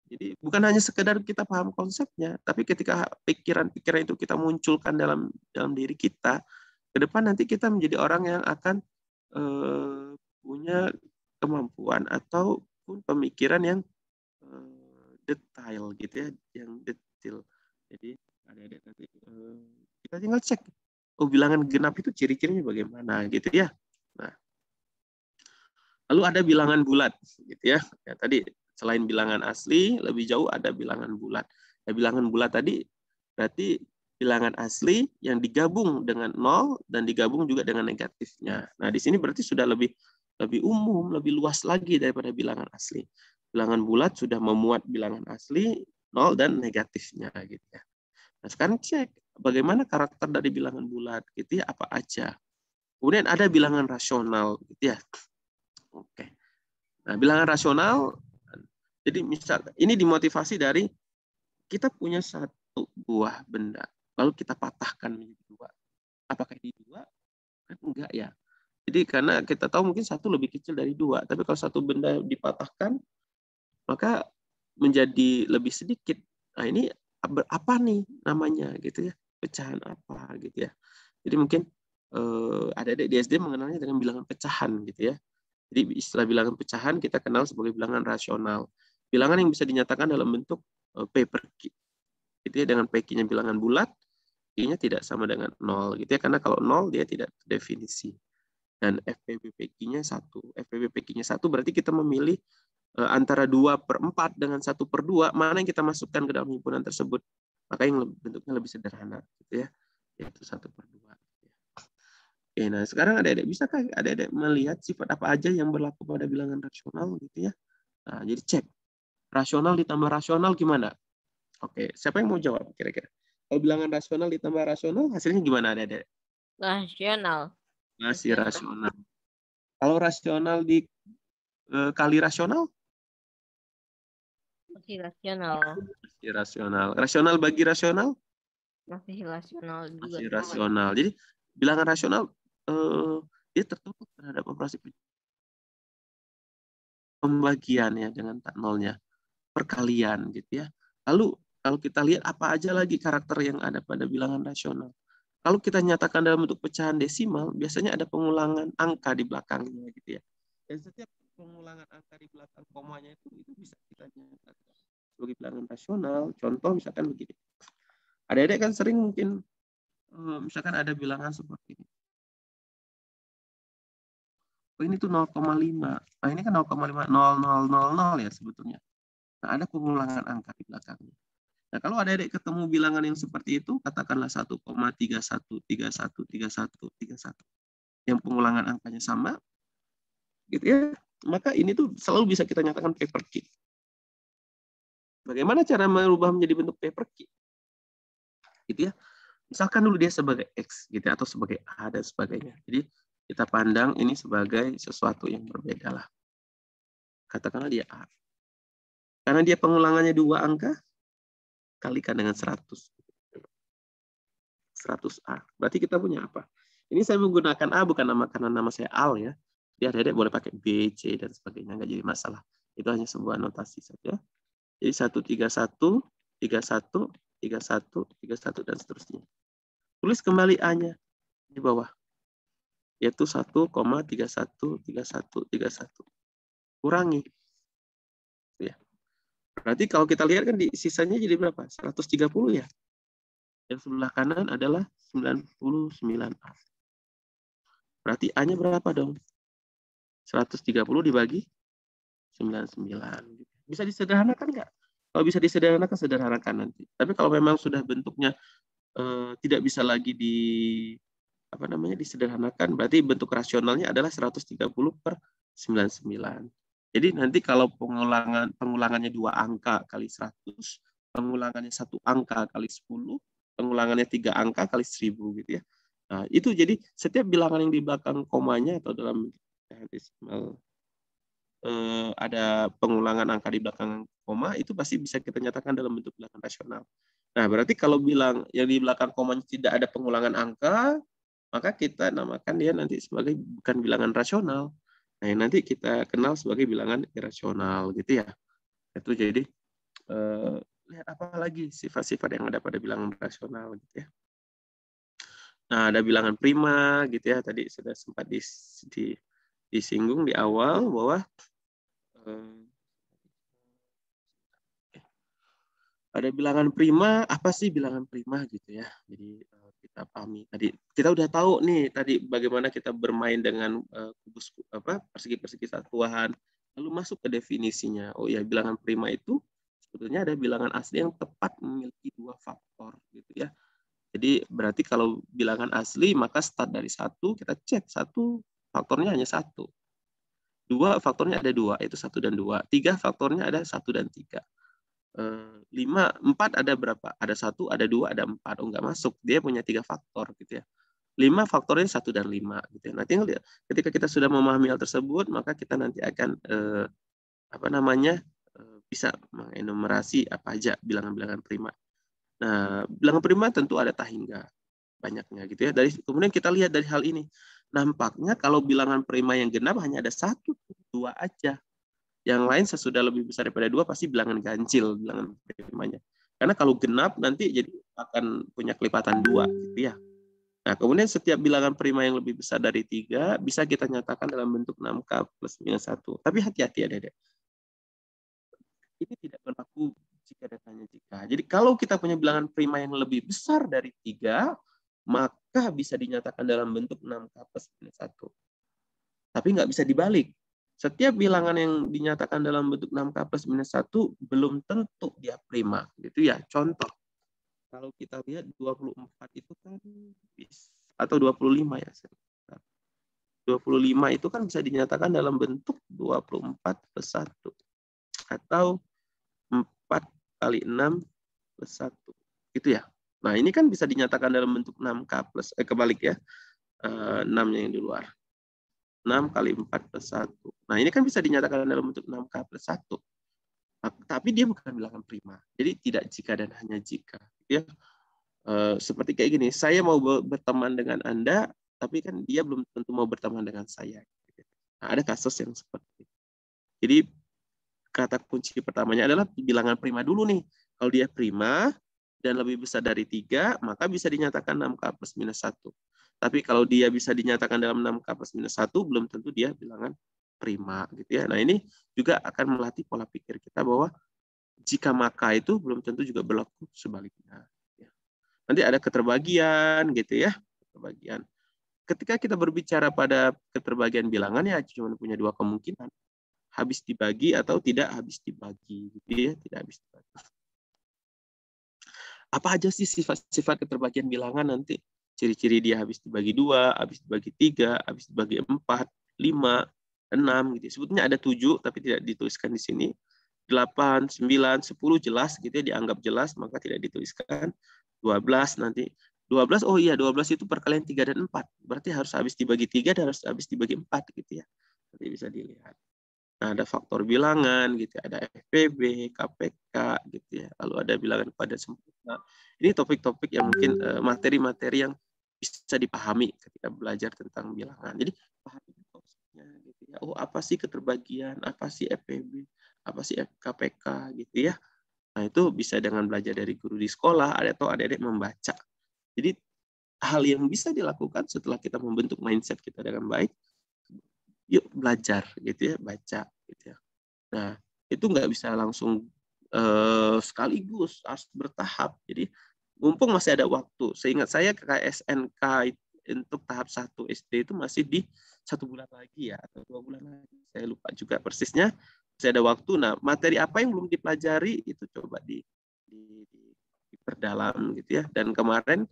[SPEAKER 1] Jadi bukan hanya sekedar kita paham konsepnya, tapi ketika pikiran-pikiran itu kita munculkan dalam diri kita, ke depan nanti kita menjadi orang yang akan punya kemampuan ataupun pemikiran yang detail gitu ya, yang detail. Jadi adik-adik nanti kita tinggal cek, oh bilangan genap itu ciri-cirinya bagaimana gitu ya. Nah, lalu ada bilangan bulat gitu ya. Ya tadi selain bilangan asli, lebih jauh ada bilangan bulat. Ya, bilangan bulat tadi berarti bilangan asli yang digabung dengan 0 dan digabung juga dengan negatifnya. Nah, di sini berarti sudah lebih umum, lebih luas lagi daripada bilangan asli. Bilangan bulat sudah memuat bilangan asli, 0 dan negatifnya gitu ya. Nah, sekarang cek bagaimana karakter dari bilangan bulat gitu ya, apa aja. Kemudian ada bilangan rasional gitu ya. Oke. Nah, bilangan rasional jadi misal ini dimotivasi dari kita punya satu buah benda, lalu kita patahkan menjadi 2. Apakah ini 2? Kan enggak ya. Jadi karena kita tahu mungkin satu lebih kecil dari 2, tapi kalau satu benda dipatahkan, maka menjadi lebih sedikit. Nah, ini apa nih namanya gitu ya? Pecahan apa gitu ya. Jadi mungkin adik-adik di SD mengenalnya dengan bilangan pecahan gitu ya. Jadi istilah bilangan pecahan kita kenal sebagai bilangan rasional. Bilangan yang bisa dinyatakan dalam bentuk P per Q. Gitu ya, dengan P-nya bilangan bulat, Q-nya tidak sama dengan 0 gitu ya, karena kalau 0 dia tidak definisi. Dan FPBPQ-nya 1. FPBPQ-nya 1 berarti kita memilih antara 2/4 dengan 1/2, mana yang kita masukkan ke dalam himpunan tersebut. Maka yang bentuknya lebih sederhana gitu ya, yaitu 1/2. Oke, nah sekarang adik-adik bisakah adik-adik melihat sifat apa aja yang berlaku pada bilangan rasional gitu ya. Nah, jadi cek rasional ditambah rasional gimana? Oke, siapa yang mau jawab kira-kira? Kalau bilangan rasional ditambah rasional, hasilnya gimana adik-adik?
[SPEAKER 2] Rasional.
[SPEAKER 1] Masih rasional. Kalau rasional kali rasional?
[SPEAKER 2] Masih rasional.
[SPEAKER 1] Masih rasional. Rasional bagi rasional?
[SPEAKER 2] Masih rasional juga.
[SPEAKER 1] Masih rasional. Jadi bilangan rasional dia tertutup terhadap operasi pembagian ya dengan tak nolnya. Perkalian gitu ya. Lalu kalau kita lihat apa aja lagi karakter yang ada pada bilangan rasional. Kalau kita nyatakan dalam bentuk pecahan desimal, biasanya ada pengulangan angka di belakangnya gitu ya. Dan setiap pengulangan angka di belakang komanya itu bisa kita nyatakan sebagai bilangan rasional. Contoh misalkan begini. Adik-adik kan sering mungkin misalkan ada bilangan seperti ini. Oh, ini tuh 0,5. Nah, ini kan 0,50000 ya sebetulnya. Nah, ada pengulangan angka di belakangnya. Nah, kalau adik-adik ketemu bilangan yang seperti itu, katakanlah 1,31313131 yang pengulangan angkanya sama, gitu ya, maka ini tuh selalu bisa kita nyatakan paper key. Bagaimana cara merubah menjadi bentuk paper key? Gitu ya. Misalkan dulu dia sebagai X gitu ya, atau sebagai A dan sebagainya. Jadi kita pandang ini sebagai sesuatu yang berbeda lah. Katakanlah dia A. Karena dia pengulangannya 2 angka, kalikan dengan 100. 100A. Berarti kita punya apa? Ini saya menggunakan A bukan karena nama saya Al ya. Dia adik-adik boleh pakai B, C, dan sebagainya. Nggak jadi masalah. Itu hanya sebuah notasi saja. Jadi 131, 31, 31, 31, dan seterusnya. Tulis kembali A-nya di bawah. Yaitu 1,31, 31, 31. kurangi. Ya. Berarti kalau kita lihat kan di sisanya jadi berapa? 130 ya. Yang sebelah kanan adalah 99A. Berarti A-nya berapa dong? 130 dibagi 99. Bisa disederhanakan nggak? Kalau bisa disederhanakan, sederhanakan nanti. Tapi kalau memang sudah bentuknya tidak bisa lagi disederhanakan, berarti bentuk rasionalnya adalah 130/99. Jadi nanti kalau pengulangannya 2 angka kali 100, pengulangannya 1 angka kali 10, pengulangannya 3 angka kali 1000 gitu ya. Nah, itu jadi setiap bilangan yang di belakang komanya atau dalam desimal ada pengulangan angka di belakang koma, itu pasti bisa kita nyatakan dalam bentuk bilangan rasional. Nah, berarti kalau bilang yang di belakang komanya tidak ada pengulangan angka, maka kita namakan dia nanti sebagai bukan bilangan rasional. Nah, nanti kita kenal sebagai bilangan irasional gitu ya. Itu jadi lihat apa lagi sifat-sifat yang ada pada bilangan rasional gitu ya. Nah, ada bilangan prima gitu ya. Tadi sudah sempat disinggung di awal bahwa ada bilangan prima. Apa sih bilangan prima gitu ya. Jadi kita pahami tadi, kita udah tahu nih tadi bagaimana kita bermain dengan persegi-persegi satuan, lalu masuk ke definisinya. Oh ya, bilangan prima itu sebetulnya ada bilangan asli yang tepat memiliki 2 faktor gitu ya. Jadi berarti kalau bilangan asli maka start dari 1, kita cek 1 faktornya hanya 1. 2 faktornya ada 2, yaitu 1 dan 2. 3 faktornya ada 1 dan 3. 4 ada berapa? Ada 1, ada 2, ada 4. Oh, nggak masuk. Dia punya 3 faktor gitu ya. 5 faktornya 1 dan 5 gitu ya. Nanti ketika kita sudah memahami hal tersebut, maka kita nanti akan bisa mengenumerasi apa aja bilangan-bilangan prima. Nah, bilangan prima tentu ada tak hingga banyaknya gitu ya. Kemudian kita lihat dari hal ini, nampaknya kalau bilangan prima yang genap hanya ada 1, 2 aja. Yang lain sesudah lebih besar daripada 2 pasti bilangan ganjil, bilangan primanya. Karena kalau genap nanti jadi akan punya kelipatan 2 gitu ya. Nah, kemudian setiap bilangan prima yang lebih besar dari 3 bisa kita nyatakan dalam bentuk 6K plus minus 1. Tapi hati-hati Adik-adik. Ini tidak berlaku jika dan hanya jika. Jadi kalau kita punya bilangan prima yang lebih besar dari 3, maka bisa dinyatakan dalam bentuk 6K plus minus 1. Tapi nggak bisa dibalik. Setiap bilangan yang dinyatakan dalam bentuk 6K plus minus 1 belum tentu dia prima. Gitu ya. Contoh, kalau kita lihat 24 itu kan atau 25 ya. 25 itu kan bisa dinyatakan dalam bentuk 24 plus 1. Atau 4 kali 6 plus 1. Gitu ya. Nah, ini kan bisa dinyatakan dalam bentuk 6K plus, kebalik ya. 6-nya yang di luar. 6 kali 4 plus 1. Nah, ini kan bisa dinyatakan dalam bentuk 6K plus 1. Tapi dia bukan bilangan prima. Jadi tidak jika dan hanya jika. Ya. Seperti kayak gini, saya mau berteman dengan Anda, tapi kan dia belum tentu mau berteman dengan saya. Nah, ada kasus yang seperti itu. Jadi, kata kunci pertamanya adalah bilangan prima dulu nih. Kalau dia prima dan lebih besar dari 3, maka bisa dinyatakan 6K plus minus 1. Tapi kalau dia bisa dinyatakan dalam 6K plus minus 1, belum tentu dia bilangan prima. Gitu ya. Nah, ini juga akan melatih pola pikir kita bahwa jika maka itu belum tentu juga berlaku sebaliknya. Nanti ada keterbagian, gitu ya. Keterbagian. Ketika kita berbicara pada keterbagian bilangan, ya cuma punya 2 kemungkinan. Habis dibagi atau tidak habis dibagi. Gitu ya. Tidak habis dibagi. Apa aja sih sifat-sifat keterbagian bilangan nanti? Ciri-ciri dia habis dibagi 2, habis dibagi 3, habis dibagi 4, 5, 6 gitu. Sebetulnya ada 7 tapi tidak dituliskan di sini. 8, 9, 10 jelas gitu ya, dianggap jelas maka tidak dituliskan. 12 nanti. 12 oh iya 12 itu perkalian 3 dan 4. Berarti harus habis dibagi 3 dan harus habis dibagi 4 gitu ya. Nanti bisa dilihat. Nah, ada faktor bilangan gitu, ada FPB, KPK gitu ya. Lalu ada bilangan pada sempurna. Ini topik-topik yang mungkin materi-materi yang bisa dipahami ketika belajar tentang bilangan. Jadi pahami konsepnya gitu ya. Oh, apa sih keterbagian? Apa sih FPB? Apa sih KPK gitu ya. Nah, itu bisa dengan belajar dari guru di sekolah atau adik-adik membaca. Jadi hal yang bisa dilakukan setelah kita membentuk mindset kita dengan baik, yuk belajar gitu ya, baca. gitu ya. Nah, itu nggak bisa langsung sekaligus, harus bertahap. Jadi mumpung masih ada waktu. Seingat saya KSNK untuk tahap 1 SD itu masih di 1 bulan lagi ya, atau 2 bulan lagi. Saya lupa juga persisnya. Masih ada waktu. Nah, materi apa yang belum dipelajari itu coba diperdalam gitu ya. Dan kemarin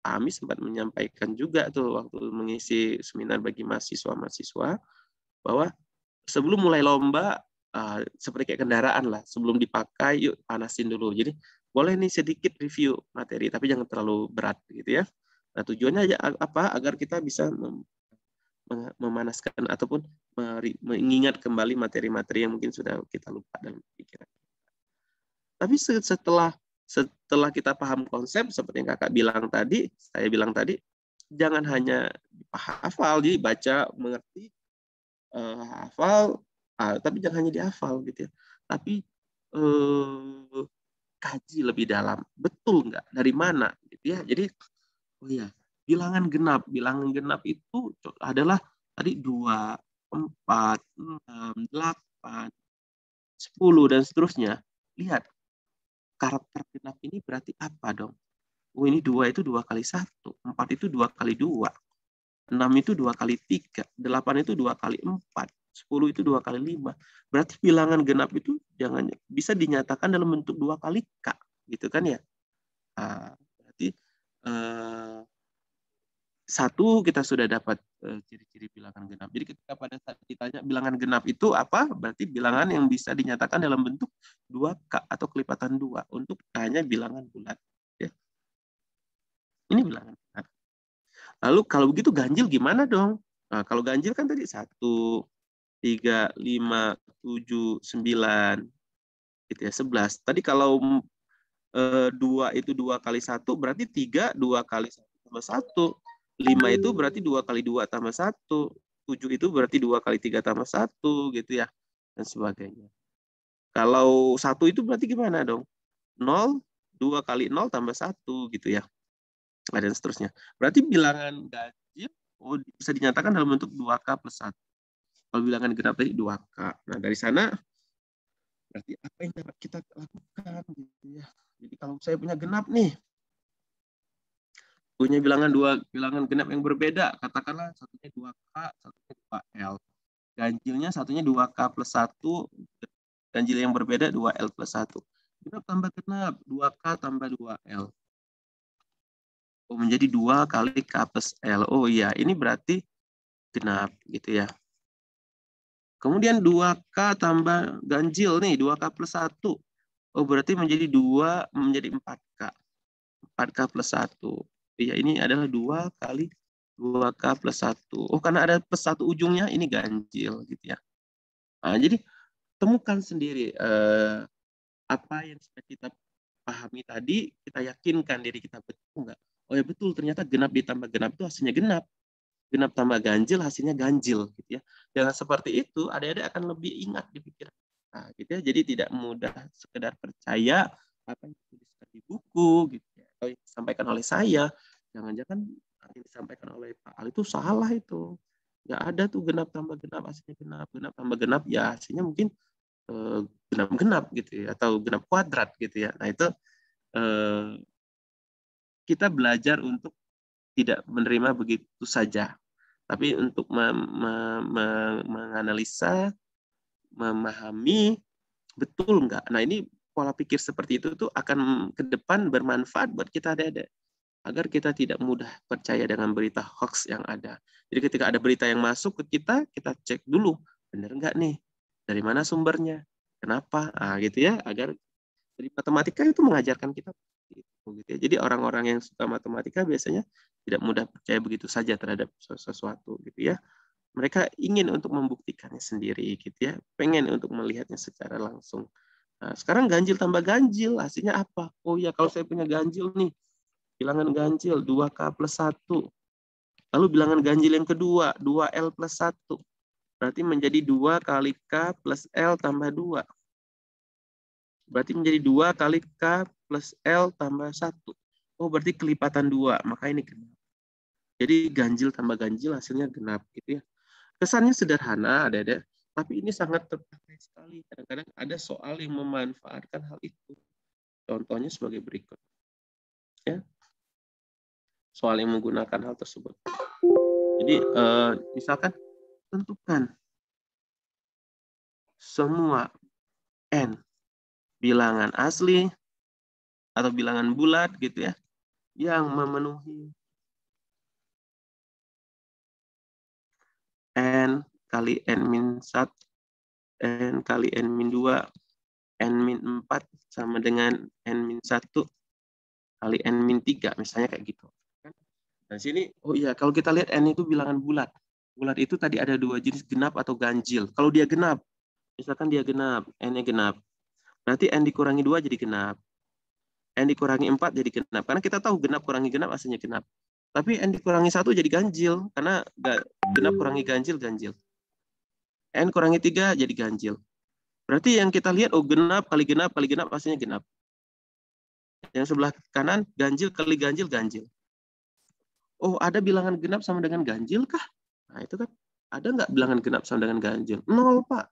[SPEAKER 1] kami sempat menyampaikan juga tuh waktu mengisi seminar bagi mahasiswa-mahasiswa bahwa sebelum mulai lomba, seperti kayak kendaraan lah, sebelum dipakai yuk panasin dulu. Jadi boleh nih sedikit review materi, tapi jangan terlalu berat gitu ya. Nah, tujuannya aja apa? Agar kita bisa memanaskan ataupun mengingat kembali materi-materi yang mungkin sudah kita lupa dalam pikiran. Tapi setelah kita paham konsep, seperti yang kakak bilang tadi, saya bilang tadi, jangan hanya hafal, jadi baca, mengerti, hafal, tapi jangan hanya dihafal gitu ya. Tapi kaji lebih dalam, betul nggak? Dari mana? Gitu ya. Jadi, oh ya, bilangan genap itu adalah tadi 2, 4, 6, 8, 10 dan seterusnya. Lihat karakter genap ini berarti apa dong? Oh, ini 2 itu 2 kali 1, 4 itu 2 kali 2, 6 itu 2 kali 3, 8 itu 2 kali 4, 10 itu 2 kali 5. Berarti bilangan genap itu jangan bisa dinyatakan dalam bentuk 2 kali K, gitu kan ya? Berarti satu kita sudah dapat ciri-ciri bilangan genap. Jadi ketika pada saat ditanya bilangan genap itu apa, berarti bilangan yang bisa dinyatakan dalam bentuk 2K atau kelipatan 2 untuk hanya bilangan bulat. Ya. Ini bilangan genap. Lalu kalau begitu ganjil gimana dong? Nah, kalau ganjil kan tadi 1, 3, 5, 7, 9, gitu ya, 11. Tadi kalau 2 itu 2 kali 1, berarti 3, 2 kali 1 tambah 1. 5 itu berarti 2 kali 2 tambah 1. 7 itu berarti 2 kali 3 tambah 1, gitu ya. Dan sebagainya. Kalau 1 itu berarti gimana dong? 0, 2 kali 0 tambah 1, gitu ya. Dan seterusnya. Berarti bilangan ganjil bisa dinyatakan dalam bentuk 2K plus 1. Kalau bilangan genap tadi 2K. Nah, dari sana berarti apa yang dapat kita lakukan, gitu ya. Jadi kalau saya punya genap nih, punya bilangan genap yang berbeda, katakanlah satunya 2K, satunya 2L. Ganjilnya satunya 2K plus 1, ganjil yang berbeda 2L plus 1. Genap tambah genap, 2K tambah 2L. Oh, menjadi 2 kali K plus L. Oh iya, ini berarti genap gitu ya. Kemudian 2K tambah ganjil nih, 2K plus 1. Oh, berarti menjadi 4K. 4K plus 1. Iya, ini adalah 2 kali 2K plus 1. Oh, karena ada plus 1 ujungnya, ini ganjil gitu ya. Nah, jadi temukan sendiri apa yang sudah kita pahami tadi, kita yakinkan diri kita betul nggak? Oh ya betul, ternyata genap ditambah genap itu hasilnya genap. Genap tambah ganjil hasilnya ganjil gitu ya. Dengan seperti itu, adik-adik akan lebih ingat di pikiran. Nah, gitu ya. Jadi tidak mudah sekedar percaya apa yang dituliskan di buku gitu ya, atau yang disampaikan oleh saya. Jangan-jangan yang disampaikan oleh Pak Al itu salah itu. Nggak ada tuh genap tambah genap hasilnya genap, genap tambah genap ya hasilnya mungkin genap-genap gitu ya, atau genap kuadrat gitu ya. Nah itu kita belajar untuk tidak menerima begitu saja, tapi untuk menganalisa, memahami betul nggak. Nah ini pola pikir seperti itu tuh akan ke depan bermanfaat buat kita ada agar kita tidak mudah percaya dengan berita hoax yang ada. Jadi ketika ada berita yang masuk ke kita cek dulu benar nggak nih, dari mana sumbernya, kenapa, gitu ya, agar dari matematika itu mengajarkan kita gitu ya. Jadi orang-orang yang suka matematika biasanya tidak mudah percaya begitu saja terhadap sesuatu gitu ya. Mereka ingin untuk membuktikannya sendiri gitu ya, pengen untuk melihatnya secara langsung. Nah, sekarang ganjil tambah ganjil hasilnya apa? Oh ya, kalau saya punya ganjil nih, bilangan ganjil 2K plus 1. Lalu bilangan ganjil yang kedua 2L plus 1. Berarti menjadi 2 kali K plus L tambah 2. Berarti menjadi 2 kali K plus L tambah 1. Oh, berarti kelipatan 2. Maka ini genap. Jadi ganjil tambah ganjil hasilnya genap. Gitu ya. Kesannya sederhana, adik-adik. Tapi ini sangat terpakai sekali. Kadang-kadang ada soal yang memanfaatkan hal itu. Contohnya sebagai berikut. Ya. Soal yang menggunakan hal tersebut. Jadi misalkan tentukan semua n bilangan asli atau bilangan bulat gitu ya yang memenuhi n kali n-1, n kali n-2, n-4 sama dengan n-1 kali n-3 misalnya kayak gitu. Nah, sini oh iya kalau kita lihat n itu bilangan bulat. Bulat itu tadi ada dua jenis, genap atau ganjil. Kalau dia genap, misalkan dia genap, n-nya genap. Berarti n dikurangi 2 jadi genap. N dikurangi 4 jadi genap. Karena kita tahu genap kurangi genap hasilnya genap. Tapi N dikurangi 1 jadi ganjil. Karena genap kurangi ganjil, ganjil. N kurangi 3 jadi ganjil. Berarti yang kita lihat, oh genap kali genap hasilnya genap. Yang sebelah kanan, ganjil kali ganjil, ganjil. Oh ada bilangan genap sama dengan ganjil kah? Nah itu kan. Ada nggak bilangan genap sama dengan ganjil? 0 Pak.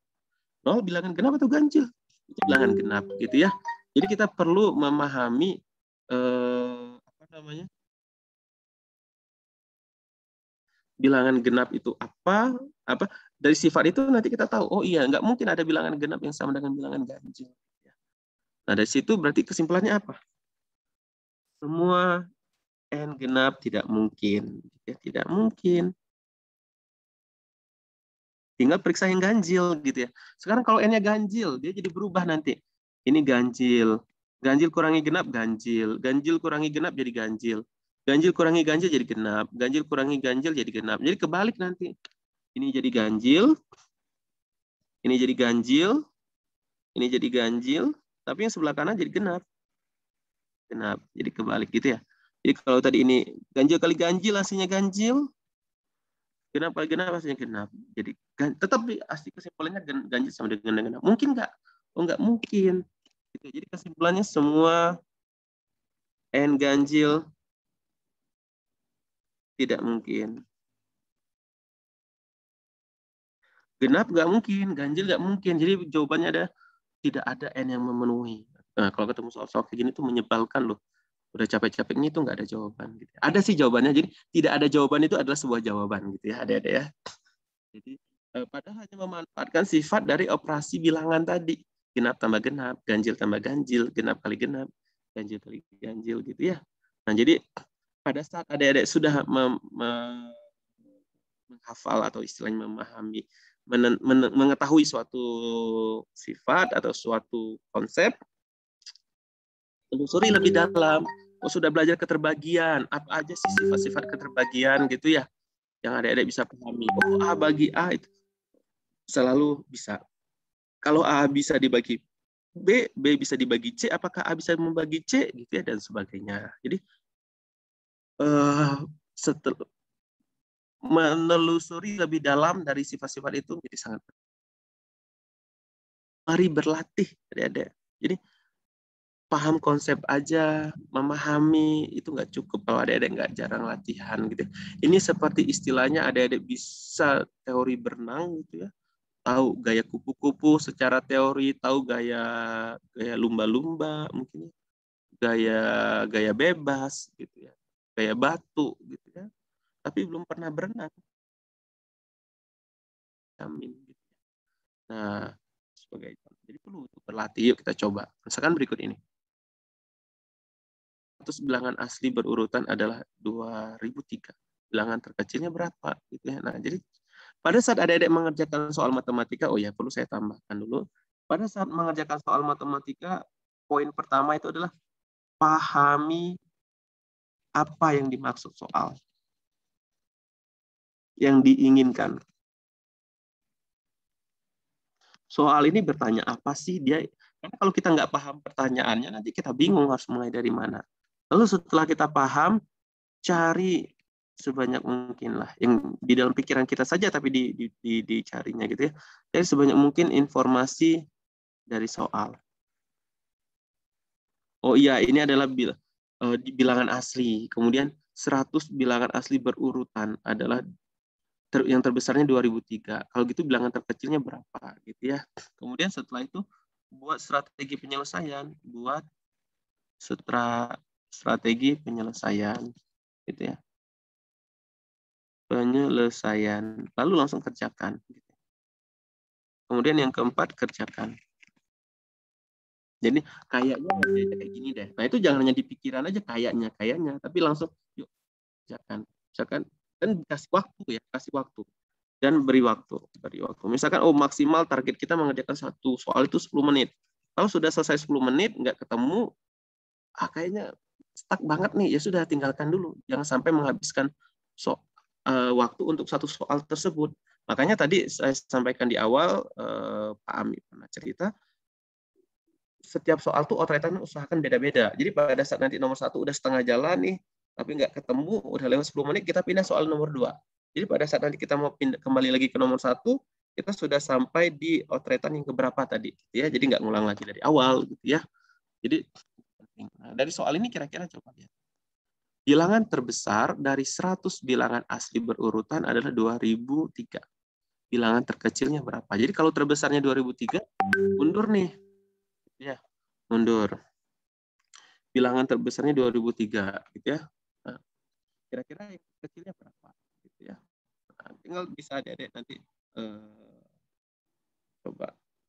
[SPEAKER 1] 0 bilangan genap atau ganjil? Itu bilangan genap gitu ya. Jadi kita perlu memahami apa namanya? Bilangan genap itu apa dari sifat itu nanti kita tahu oh iya nggak mungkin ada bilangan genap yang sama dengan bilangan ganjil. Nah dari situ berarti kesimpulannya apa? Semua n genap tidak mungkin, ya, tidak mungkin. Tinggal periksa yang ganjil gitu ya. Sekarang kalau n-nya ganjil dia jadi berubah nanti. Ini ganjil, ganjil kurangi genap ganjil, ganjil kurangi genap jadi ganjil. Ganjil kurangi ganjil jadi genap, ganjil kurangi ganjil jadi genap. Jadi kebalik nanti. Ini jadi ganjil, ini jadi ganjil, ini jadi ganjil, tapi yang sebelah kanan jadi genap. Genap, jadi kebalik gitu ya. Jadi kalau tadi ini ganjil kali ganjil hasilnya ganjil, genap kali genap hasilnya genap. Jadi tetap asli kesimpulannya ganjil sama dengan genap. Mungkin nggak? Oh nggak mungkin. Gitu. Jadi kesimpulannya semua n ganjil tidak mungkin. Genap nggak mungkin, ganjil nggak mungkin. Jadi jawabannya ada tidak ada n yang memenuhi. Nah, kalau ketemu soal-soal kayak gini tuh menyebalkan loh. Udah capek-capeknya itu nggak ada jawaban. Gitu. Ada sih jawabannya, jadi tidak ada jawaban itu adalah sebuah jawaban gitu ya, ada ya. Jadi padahal hanya memanfaatkan sifat dari operasi bilangan tadi, genap tambah genap, ganjil tambah ganjil, genap kali genap, ganjil kali ganjil gitu ya. Nah jadi pada saat adik-adik sudah menghafal atau istilahnya memahami, mengetahui suatu sifat atau suatu konsep, telusuri lebih dalam. Oh sudah belajar keterbagian, apa aja sih sifat-sifat keterbagian gitu ya, yang adik-adik bisa pahami. Oh A bagi A itu selalu bisa. Kalau A bisa dibagi B, B bisa dibagi C, apakah A bisa membagi C gitu ya dan sebagainya. Jadi setelah menelusuri lebih dalam dari sifat-sifat itu menjadi sangat penting. Mari berlatih adik-adik. Jadi paham konsep aja, memahami itu nggak cukup kalau adik-adik nggak jarang latihan gitu. Ini seperti istilahnya adik-adik bisa teori berenang gitu ya, tahu gaya kupu-kupu secara teori, tahu gaya lumba-lumba mungkin, gaya bebas gitu ya, gaya batu gitu ya, tapi belum pernah berenang. Amin. Gitu. Nah, sebagai jadi perlu untuk berlatih. Yuk kita coba. Misalkan berikut ini. 100 bilangan asli berurutan adalah 2003. Bilangan terkecilnya berapa? Gitu ya. Nah, jadi pada saat adik-adik mengerjakan soal matematika, oh ya perlu saya tambahkan dulu. Pada saat mengerjakan soal matematika, poin pertama itu adalah pahami apa yang dimaksud soal. Yang diinginkan. Soal ini bertanya apa sih dia? Karena kalau kita nggak paham pertanyaannya, nanti kita bingung harus mulai dari mana. Lalu setelah kita paham, cari sebanyak mungkin lah yang di dalam pikiran kita saja, tapi dicarinya gitu ya. Jadi sebanyak mungkin informasi dari soal. Oh iya, ini adalah bilangan asli. Kemudian 100 bilangan asli berurutan adalah yang terbesarnya 2003. Kalau gitu bilangan terkecilnya berapa gitu ya. Kemudian setelah itu buat strategi penyelesaian, buat strategi penyelesaian gitu ya. Penyelesaian. Lalu langsung kerjakan. Kemudian yang keempat, kerjakan. Jadi kayaknya kayak gini deh. Nah itu jangan hanya di pikiran aja kayaknya, tapi langsung yuk kerjakan. Misalkan dan kasih waktu ya, kasih waktu dan beri waktu. Misalkan maksimal target kita mengerjakan satu soal itu 10 menit. Kalau sudah selesai 10 menit nggak ketemu, kayaknya stuck banget nih, ya sudah tinggalkan dulu. Jangan sampai menghabiskan waktu untuk satu soal tersebut. Makanya tadi saya sampaikan di awal, Pak Ami pernah cerita, setiap soal tuh outretan usahakan beda-beda. Jadi pada saat nanti nomor 1 udah setengah jalan nih, tapi nggak ketemu, udah lewat 10 menit, kita pindah soal nomor 2. Jadi pada saat nanti kita mau kembali lagi ke nomor 1, kita sudah sampai di outretan yang keberapa tadi. Gitu ya. Jadi nggak ngulang lagi dari awal. Gitu ya. Jadi dari soal ini kira-kira coba lihat. Bilangan terbesar dari 100 bilangan asli berurutan adalah 2003. Bilangan terkecilnya berapa? Jadi kalau terbesarnya 2003, mundur nih. Ya, mundur. Bilangan terbesarnya 2003 gitu ya. Nah, kira-kira yang kecilnya berapa gitu ya. Nah, tinggal bisa Adik-adik nanti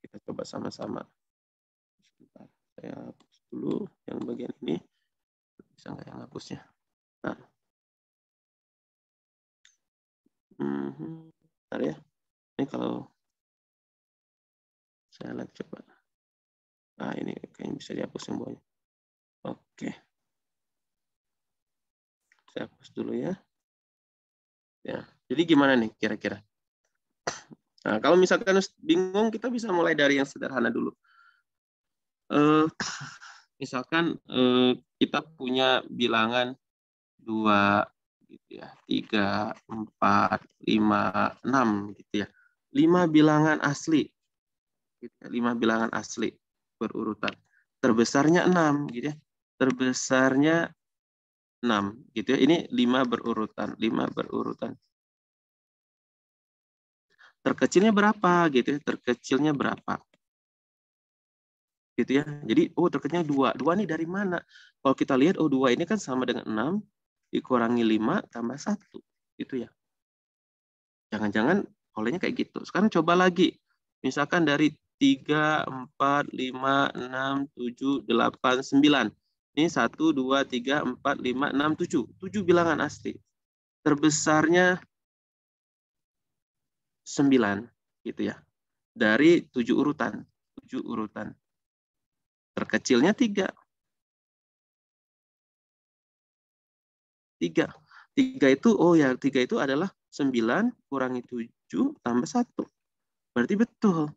[SPEAKER 1] kita coba sama-sama. Sebentar, saya hapus dulu yang bagian ini. Bisa nggak yang hapusnya? Nah. Bentar ya. Ini kalau saya lihat coba. Nah, ini kayaknya bisa dihapus yang bawahnya. Oke. Saya hapus dulu ya. Ya, jadi gimana nih kira-kira? Nah, kalau misalkan bingung, kita bisa mulai dari yang sederhana dulu. Misalkan kita punya bilangan 2, gitu ya, 3, 4, 5, 6, gitu ya. 5 bilangan asli. Gitu ya, 5 bilangan asli berurutan. Terbesarnya 6, gitu ya. Terbesarnya 6, gitu ya. Ini 5 berurutan, 5 berurutan. Terkecilnya berapa, gitu ya. Terkecilnya berapa? Gitu ya. Jadi terkecilnya 2. 2 nih dari mana? Kalau kita lihat 2 ini kan sama dengan 6 dikurangi 5 tambah 1. Gitu ya. Jangan-jangan olehnya kayak gitu. Sekarang coba lagi. Misalkan dari 3, 4, 5, 6, 7, 8, 9. Ini 1, 2, 3, 4, 5, 6, 7. 7 bilangan asli. Terbesarnya 9. Gitu ya. Dari 7 urutan. 7 urutan. Terkecilnya 3. 3 itu, 3 itu adalah 9 kurangi 7 tambah 1. Berarti betul.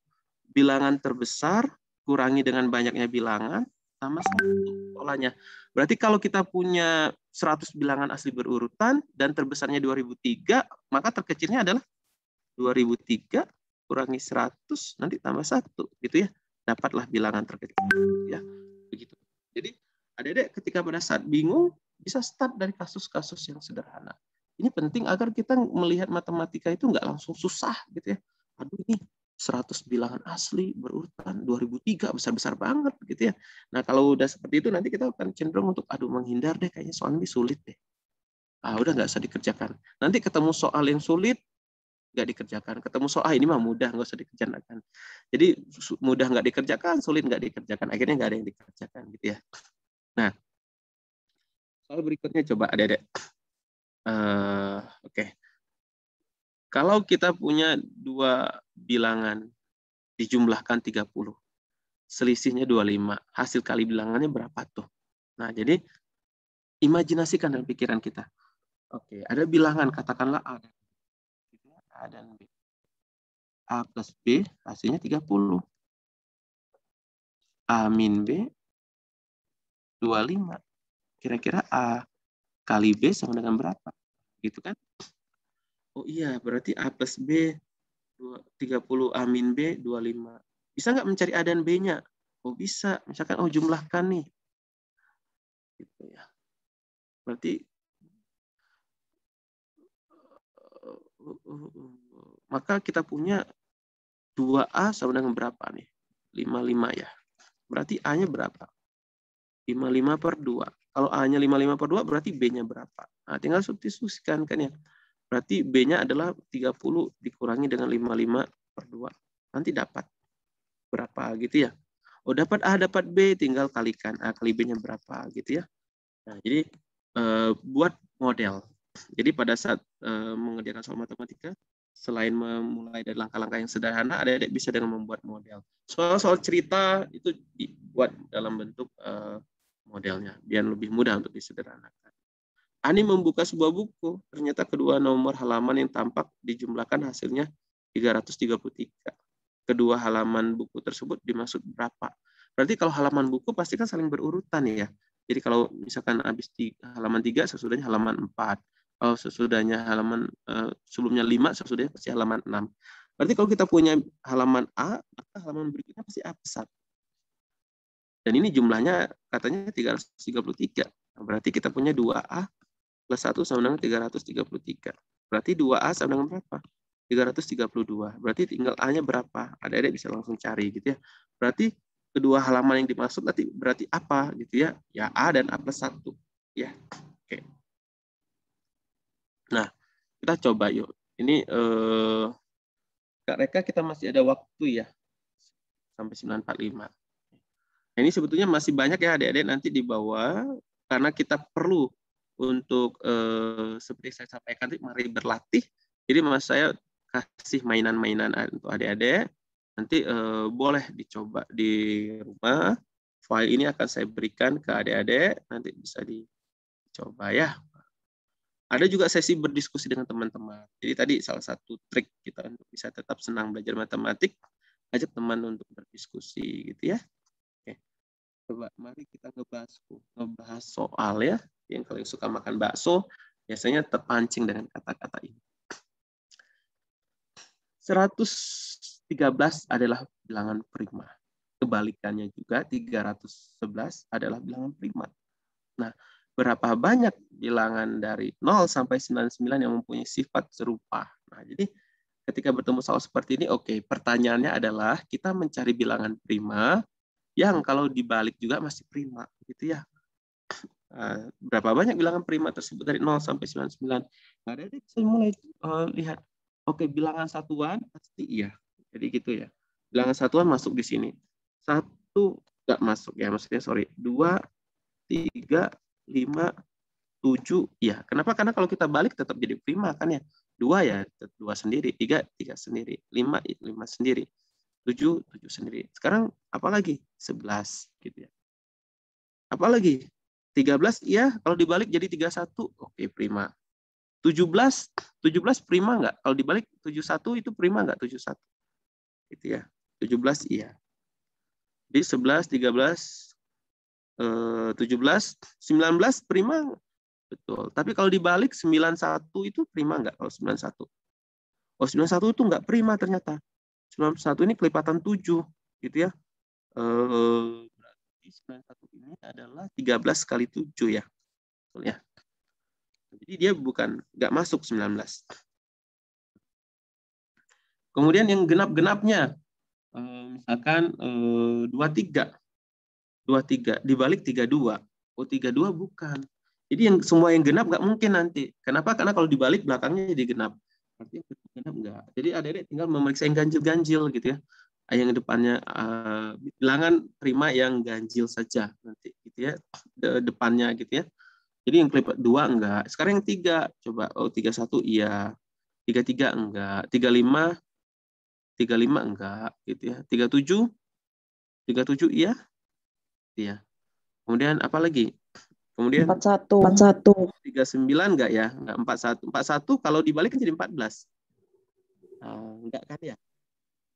[SPEAKER 1] Bilangan terbesar kurangi dengan banyaknya bilangan tambah 1 polanya. Berarti kalau kita punya 100 bilangan asli berurutan dan terbesarnya 2003, maka terkecilnya adalah 2003 kurangi 100 nanti tambah 1 gitu ya. Dapatlah bilangan terkecil ya. Begitu. Jadi Adik-adik ketika pada saat bingung bisa start dari kasus-kasus yang sederhana. Ini penting agar kita melihat matematika itu nggak langsung susah gitu ya. Aduh ini 100 bilangan asli berurutan 2003 besar-besar banget gitu ya. Nah kalau udah seperti itu nanti kita akan cenderung untuk menghindar deh, kayaknya soal ini sulit deh. Udah nggak usah dikerjakan. Nanti ketemu soal yang sulit nggak dikerjakan. Ketemu soal ini mah mudah nggak usah dikerjakan. Jadi mudah nggak dikerjakan, sulit nggak dikerjakan. Akhirnya nggak ada yang dikerjakan gitu ya. Nah, soal berikutnya coba Adik-adik. Oke. Kalau kita punya 2 bilangan dijumlahkan 30, selisihnya 25, hasil kali bilangannya berapa tuh? Nah, jadi imajinasikan dalam pikiran kita. Oke, ada bilangan, katakanlah A dan B. A plus B hasilnya 30. A min B 25. Kira-kira A kali B sama dengan berapa? Gitu kan? Oh iya, berarti A plus B 30, A min B 25. Bisa nggak mencari A dan B-nya? Oh bisa. Misalkan jumlahkan nih. Gitu ya. Berarti maka kita punya 2A sama dengan berapa nih? 55 ya. Berarti A-nya berapa? 55 per 2. Kalau A-nya 55 per 2, berarti B-nya berapa? Nah, tinggal substitusikan kan ya. Berarti B-nya adalah 30 dikurangi dengan 55 per 2. Nanti dapat berapa gitu ya. Oh, dapat A, dapat B, tinggal kalikan A kali B-nya berapa gitu ya. Nah, jadi buat model. Jadi pada saat mengerjakan soal matematika, selain memulai dari langkah-langkah yang sederhana, adik-adik bisa dengan membuat model. Soal-soal cerita itu dibuat dalam bentuk modelnya, biar lebih mudah untuk disederhanakan. Ani membuka sebuah buku, ternyata kedua nomor halaman yang tampak dijumlahkan hasilnya 333. Kedua halaman buku tersebut dimaksud berapa? Berarti kalau halaman buku pasti kan saling berurutan ya. Jadi kalau misalkan habis halaman 3, sesudahnya halaman 4. Kalau sesudahnya halaman sebelumnya 5, sesudahnya pasti halaman 6. Berarti kalau kita punya halaman A, maka halaman berikutnya pasti A+1. Dan ini jumlahnya katanya 333. Berarti kita punya 2A plus 1 sama dengan 333. Berarti 2A sama dengan berapa? 332. Berarti tinggal A-nya berapa? Adik-adik bisa langsung cari gitu ya. Berarti kedua halaman yang dimaksud nanti berarti apa gitu ya? Ya A dan A plus 1. Ya. Oke. Nah, kita coba yuk. Ini Kak Reka kita masih ada waktu ya. Sampai 9.45. Nah, ini sebetulnya masih banyak ya adik-adik nanti di bawah. Karena kita perlu untuk seperti saya sampaikan tadi, mari berlatih. Jadi mas saya kasih mainan-mainan untuk adik-adik. Nanti boleh dicoba di rumah. File ini akan saya berikan ke adik-adik. Nanti bisa dicoba ya. Ada juga sesi berdiskusi dengan teman-teman. Jadi tadi salah satu trik kita untuk bisa tetap senang belajar matematik, ajak teman untuk berdiskusi gitu ya. Oke. Coba mari kita ngebahas soal ya. Yang kalau yang suka makan bakso, biasanya terpancing dengan kata-kata ini. 113 adalah bilangan prima. Kebalikannya juga 311 adalah bilangan prima. Nah, berapa banyak bilangan dari 0 sampai 99 yang mempunyai sifat serupa? Nah, jadi ketika bertemu soal seperti ini, oke, pertanyaannya adalah kita mencari bilangan prima yang kalau dibalik juga masih prima, gitu ya. Berapa banyak bilangan prima tersebut dari 0 sampai 99? Nah, dari saya mulai lihat, oke, bilangan satuan pasti iya. Jadi gitu ya. Bilangan satuan masuk di sini. 1 nggak masuk ya, maksudnya sorry. 2, 3, 5, 7, ya. Kenapa? Karena kalau kita balik tetap jadi prima kan ya. 2 ya 2 sendiri, 3 sendiri, 5 sendiri, 7 sendiri. Sekarang apa lagi? 11 gitu ya. Apa lagi? 13 iya, kalau dibalik jadi 31, oke prima. 17 prima nggak? Kalau dibalik 71 itu prima nggak? 71. Gitu ya. 17 iya. Jadi 11, 13, 17, 19 prima betul. Tapi kalau dibalik 91 itu prima nggak kalau 91? Oh, 91 itu nggak prima ternyata. 91 ini kelipatan 7 gitu ya. Berarti 91 ini adalah 13 kali 7 ya. Betul ya. Jadi dia bukan nggak masuk 19. Kemudian yang genap-genapnya misalkan 23 dibalik 32. Oh, 32 bukan. Jadi yang semua yang genap nggak mungkin nanti. Kenapa? Karena kalau dibalik belakangnya jadi genap. Artinya genap nggak. Jadi adik-adik tinggal memeriksa yang ganjil-ganjil gitu ya. Yang depannya bilangan prima yang ganjil saja nanti gitu ya. Depannya gitu ya. Jadi yang kelipat 2 enggak. Sekarang yang 3 coba. Oh, 31 iya. 33 enggak. 35 enggak gitu ya. 37 iya. Iya. Kemudian apa lagi? Kemudian
[SPEAKER 3] 41.
[SPEAKER 1] 39 enggak ya? Enggak 41. 41 kalau dibalik kan jadi 14. Enggak kan ya?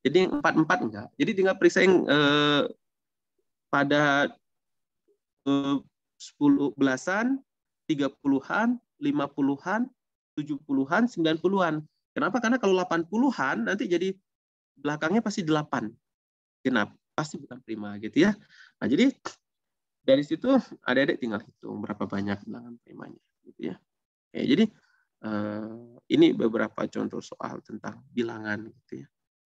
[SPEAKER 1] Jadi 44 enggak. Jadi tinggal periksa yang pada 10 belasan, 30-an, 50-an, 70-an, 90-an. Kenapa? Karena kalau 80-an nanti jadi belakangnya pasti 8 genap. Pasti bukan prima gitu ya. Nah, jadi dari situ adik-adik tinggal hitung berapa banyak bilangan primanya gitu ya. Oke, jadi Ini beberapa contoh soal tentang bilangan gitu ya.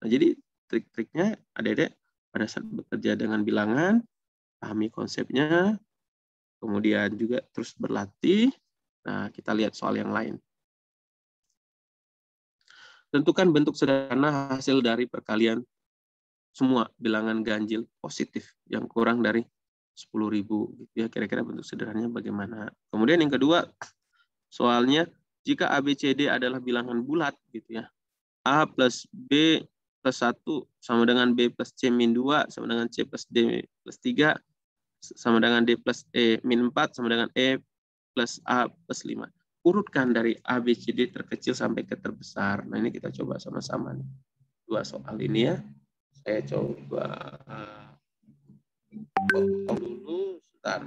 [SPEAKER 1] Nah, jadi trik-triknya adik-adik pada saat bekerja dengan bilangan, pahami konsepnya, kemudian juga terus berlatih. Nah, kita lihat soal yang lain. Tentukan bentuk sederhana hasil dari perkalian semua bilangan ganjil positif yang kurang dari 10.000 gitu ya. Kira-kira bentuk sederhananya bagaimana. Kemudian yang kedua, soalnya jika ABCD adalah bilangan bulat gitu ya. A plus B plus 1 sama dengan B plus C min 2 sama dengan C plus D plus 3 sama dengan D plus E min 4 sama dengan E plus A plus 5. Urutkan dari A, B, C, D terkecil sampai ke terbesar. Nah, ini kita coba sama-sama nih. Dua soal ini ya. Saya coba potong dulu. Sebentar.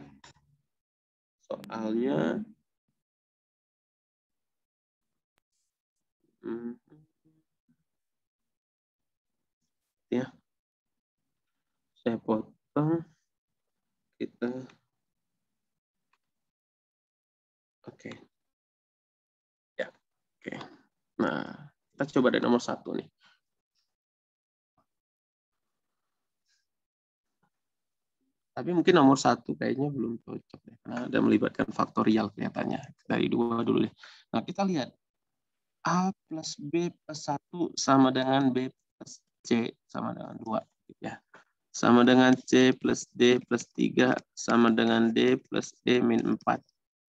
[SPEAKER 1] Soalnya. Ya. Saya potong. Kita. Oke. Ya. Oke. Nah, kita coba dari nomor 1 nih. Tapi mungkin nomor 1 kayaknya belum cocok deh, karena ada melibatkan faktorial kelihatannya. Dari 2 dulu deh. Nah, kita lihat. A plus B plus 1 sama dengan B plus C sama dengan 2. Ya. Sama dengan C plus D plus 3 sama dengan D plus E min 4.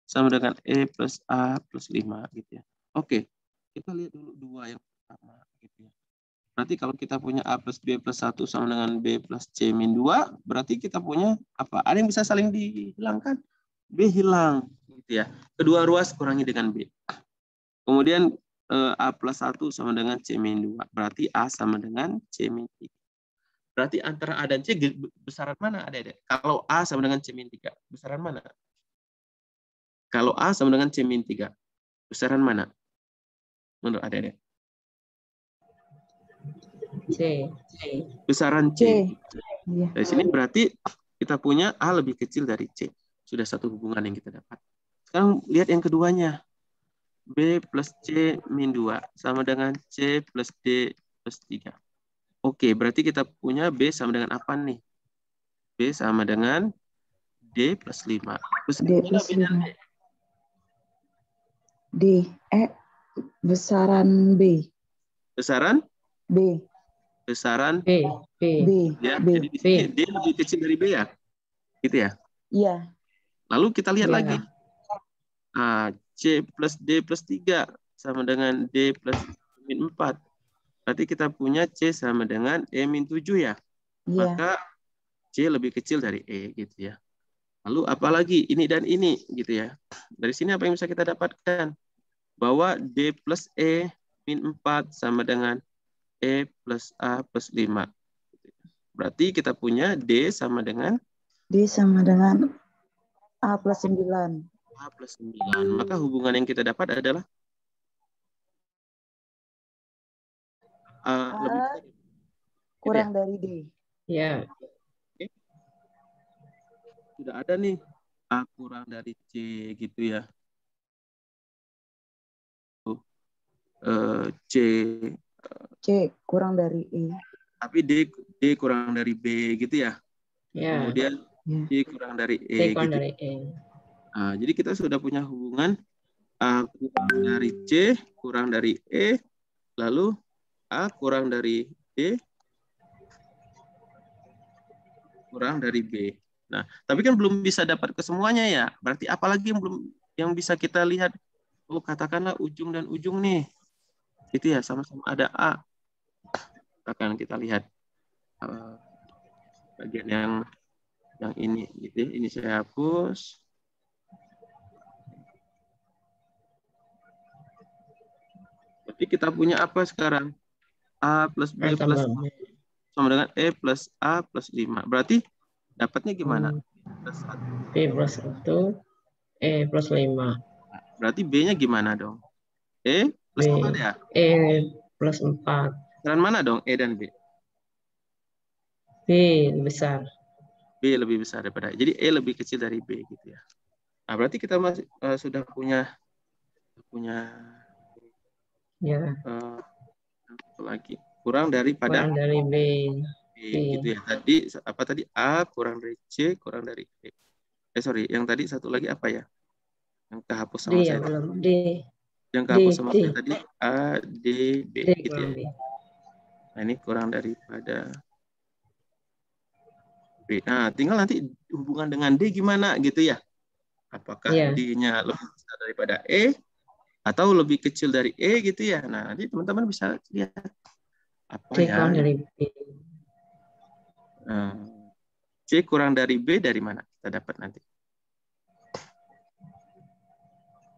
[SPEAKER 1] Sama dengan E plus A plus 5. Gitu ya. Oke, kita lihat dulu 2 yang pertama. Gitu ya. Berarti kalau kita punya A plus B plus 1 sama dengan B plus C min 2, berarti kita punya apa? Ada yang bisa saling dihilangkan? B hilang. Gitu ya. Kedua ruas kurangi dengan B. Kemudian A plus 1 sama dengan C min 2. Berarti A sama dengan C min 3. Berarti antara A dan C besaran mana ada? Kalau A sama dengan C min 3, besaran mana? Kalau A sama dengan C min 3, besaran mana? Menurut adik-adik?
[SPEAKER 3] C.
[SPEAKER 1] Besaran C.
[SPEAKER 4] Iya.
[SPEAKER 1] Dari sini berarti kita punya A lebih kecil dari C. Sudah satu hubungan yang kita dapat. Sekarang lihat yang keduanya. B plus C min 2 sama dengan C plus D plus 3. Oke, berarti kita punya B sama dengan apa nih? B sama dengan D plus 5.
[SPEAKER 4] D plus 5. D. Besaran B.
[SPEAKER 1] Besaran?
[SPEAKER 4] B.
[SPEAKER 1] Besaran?
[SPEAKER 3] B.
[SPEAKER 1] Ya,
[SPEAKER 4] B.
[SPEAKER 1] jadi di sini D lebih kecil dari B ya? Gitu ya?
[SPEAKER 4] Iya.
[SPEAKER 1] Lalu kita lihat
[SPEAKER 3] Ya.
[SPEAKER 1] lagi. C plus D plus 3 sama dengan D plus min 4. Berarti kita punya C sama dengan E min 7 ya?
[SPEAKER 4] Iya.
[SPEAKER 1] Maka C lebih kecil dari E gitu ya. Lalu apalagi ini dan ini gitu ya. Dari sini apa yang bisa kita dapatkan? Bahwa D plus E min 4 sama dengan E plus A plus 5. Berarti kita punya D sama dengan
[SPEAKER 4] D sama dengan A plus 9.
[SPEAKER 1] A plus 9. Maka hubungan yang kita dapat adalah
[SPEAKER 4] A
[SPEAKER 1] lebih
[SPEAKER 4] kurang dari D.
[SPEAKER 3] Ya.
[SPEAKER 1] Oke. Sudah ada nih A kurang dari C gitu ya. C
[SPEAKER 4] kurang dari E.
[SPEAKER 1] Tapi D kurang dari B gitu ya.
[SPEAKER 3] Ya.
[SPEAKER 1] Kemudian C kurang dari
[SPEAKER 3] C
[SPEAKER 1] E
[SPEAKER 3] kurang
[SPEAKER 1] gitu.
[SPEAKER 3] dari E.
[SPEAKER 1] Nah, jadi kita sudah punya hubungan A kurang dari C kurang dari E, lalu A kurang dari D kurang dari B. Nah, tapi kan belum bisa dapat kesemuanya ya. Berarti apalagi yang bisa kita lihat? Oh, katakanlah ujung dan ujung nih. Itu ya, sama-sama ada A. Akan kita lihat bagian yang ini gitu. Ini saya hapus. Berarti kita punya apa sekarang? A plus B plus sama dengan E plus A plus 5. Berarti dapatnya gimana?
[SPEAKER 3] B plus 1, E plus 5.
[SPEAKER 1] Berarti B-nya gimana dong? E plus apa ya?
[SPEAKER 3] E plus 4.
[SPEAKER 1] Besaran mana dong E dan B?
[SPEAKER 3] B besar.
[SPEAKER 1] B lebih besar daripada E. Jadi E lebih kecil dari B gitu ya. Nah, berarti kita masih sudah punya
[SPEAKER 3] Ya,
[SPEAKER 1] Satu lagi. Kurang daripada
[SPEAKER 3] kurang dari B.
[SPEAKER 1] B. Gitu ya. Tadi apa tadi? A kurang dari C kurang dari B. Sorry, yang tadi satu lagi apa ya? Yang kehapus
[SPEAKER 3] D
[SPEAKER 1] sama
[SPEAKER 3] ya
[SPEAKER 1] saya.
[SPEAKER 3] belum. D.
[SPEAKER 1] Yang
[SPEAKER 3] D.
[SPEAKER 1] kehapus sama
[SPEAKER 3] D.
[SPEAKER 1] saya tadi A, D, B.
[SPEAKER 3] D
[SPEAKER 1] Gitu ya.
[SPEAKER 3] kurang B.
[SPEAKER 1] Nah, ini kurang daripada B. Nah, tinggal nanti hubungan dengan D gimana gitu ya. Apakah
[SPEAKER 3] Iya.
[SPEAKER 1] D-nya lebih besar daripada E atau lebih kecil dari E gitu ya. Nah, nanti teman-teman bisa lihat apa
[SPEAKER 3] D kurang
[SPEAKER 1] ya.
[SPEAKER 3] dari B.
[SPEAKER 1] C kurang dari B dari mana kita dapat nanti?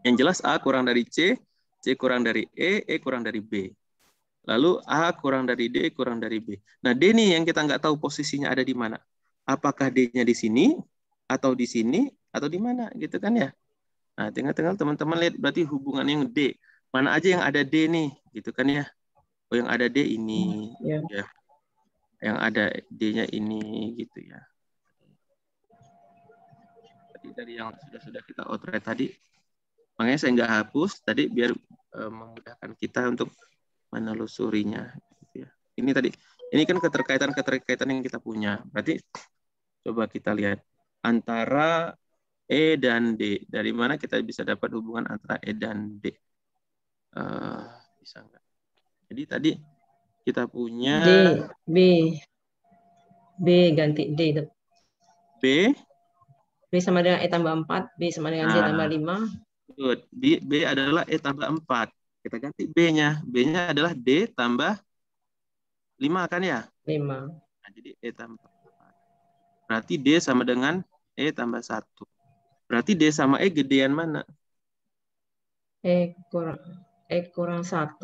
[SPEAKER 1] Yang jelas A kurang dari C kurang dari E kurang dari B. Lalu A kurang dari D, kurang dari B. Nah, D nih yang kita nggak tahu posisinya ada di mana. Apakah D-nya di sini, atau di sini, atau di mana, gitu kan ya. Nah, tinggal teman-teman lihat berarti hubungan yang D. Mana aja yang ada D nih, gitu kan ya. Oh, yang ada D ini,
[SPEAKER 3] Ya.
[SPEAKER 1] ya. Yang ada D-nya ini, gitu ya. Tadi dari yang sudah kita outright tadi, makanya saya nggak hapus tadi biar memudahkan kita untuk menelusurinya. Gitu ya. Ini tadi, ini kan keterkaitan yang kita punya. Berarti coba kita lihat antara E dan D. Dari mana kita bisa dapat hubungan antara E dan D? Bisa nggak? Jadi tadi kita punya
[SPEAKER 3] D, B. B ganti D.
[SPEAKER 1] B.
[SPEAKER 3] B sama dengan E tambah 4. B sama dengan D tambah 5.
[SPEAKER 1] Good. B adalah E tambah 4. Kita ganti B-nya. B-nya adalah D tambah 5 kan ya?
[SPEAKER 3] 5.
[SPEAKER 1] Nah, jadi E tambah 4. Berarti D sama dengan E tambah 1. Berarti D sama E gedean mana?
[SPEAKER 3] E kurang 1.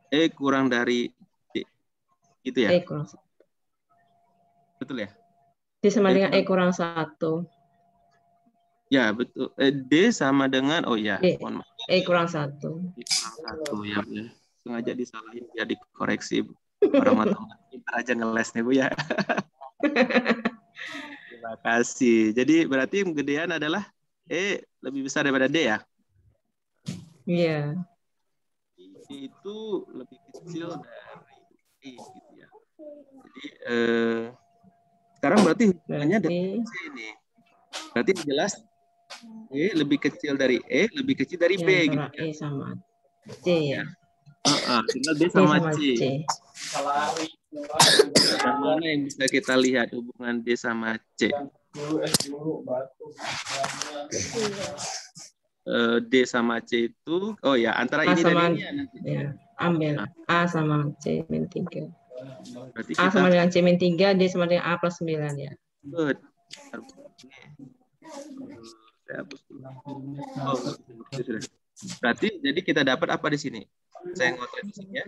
[SPEAKER 1] E kurang dari D. Gitu ya?
[SPEAKER 3] E kurang 1.
[SPEAKER 1] Betul ya?
[SPEAKER 3] D sama dengan E kurang 1.
[SPEAKER 1] Ya, betul. D sama dengan, oh ya,
[SPEAKER 3] D.
[SPEAKER 1] mohon maaf.
[SPEAKER 3] E kurang 1.
[SPEAKER 1] E kurang 1, ya. Sengaja disalahin, biar dikoreksi. Orang matematika pintar aja ngeles nih, Bu ya. Terima kasih. Jadi berarti yang gedean adalah E lebih besar daripada D ya?
[SPEAKER 3] Iya.
[SPEAKER 1] D itu lebih kecil dari E gitu ya. Jadi sekarang berarti hubungannya dengan C ini. Berarti jelas E lebih kecil dari E, lebih kecil dari B gitu ya.
[SPEAKER 3] E sama C ya.
[SPEAKER 1] Tinggal D sama C. Yang mana yang bisa kita lihat hubungan D sama C? D sama C itu, oh ya, antara ini dan ini ya nanti.
[SPEAKER 3] Ya, ambil A sama C min 3.
[SPEAKER 1] Berarti
[SPEAKER 3] A sama dengan C min 3, D sama dengan A plus 9 ya.
[SPEAKER 1] Good. Saya hapus dulu. Oh, sudah. Berarti jadi kita dapat apa di sini? Saya ngotot di sini ya.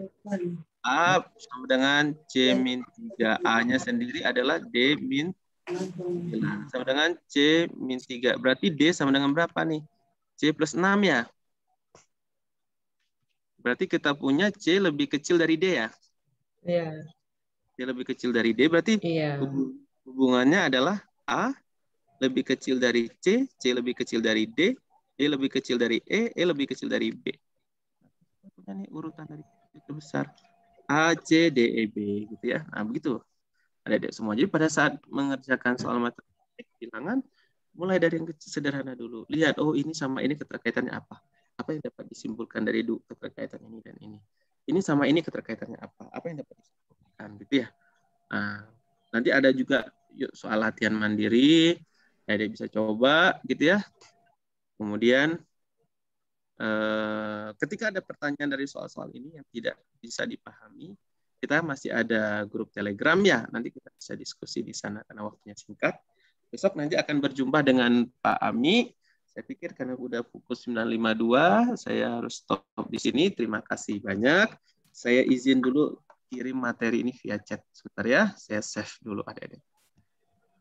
[SPEAKER 1] A sama dengan C min 3. A-nya sendiri adalah D min 9. Sama dengan C min 3. Berarti D sama dengan berapa nih? C plus 6 ya? Berarti kita punya C lebih kecil dari D ya?
[SPEAKER 3] Iya.
[SPEAKER 1] C lebih kecil dari D, berarti hubungannya adalah A lebih kecil dari C lebih kecil dari D lebih kecil dari E lebih kecil dari B. Punya nih urutan dari itu besar. A, C, D, E, B gitu ya. Nah, begitu. Ada semua. Jadi pada saat mengerjakan soal matematik bilangan, mulai dari yang kecil sederhana dulu. Lihat, oh ini sama ini keterkaitannya apa? Apa yang dapat disimpulkan dari keterkaitan ini dan ini? Ini sama ini keterkaitannya apa? Apa yang dapat disimpulkan gitu ya? Nah, nanti ada juga soal latihan mandiri. Dia bisa coba gitu ya. Kemudian ketika ada pertanyaan dari soal-soal ini yang tidak bisa dipahami, kita masih ada grup Telegram ya. Nanti kita bisa diskusi di sana karena waktunya singkat. Besok nanti akan berjumpa dengan Pak Ami. Saya pikir karena udah pukul 9.52, saya harus stop di sini. Terima kasih banyak. Saya izin dulu kirim materi ini via chat. Sebentar ya, saya save dulu adik-adik.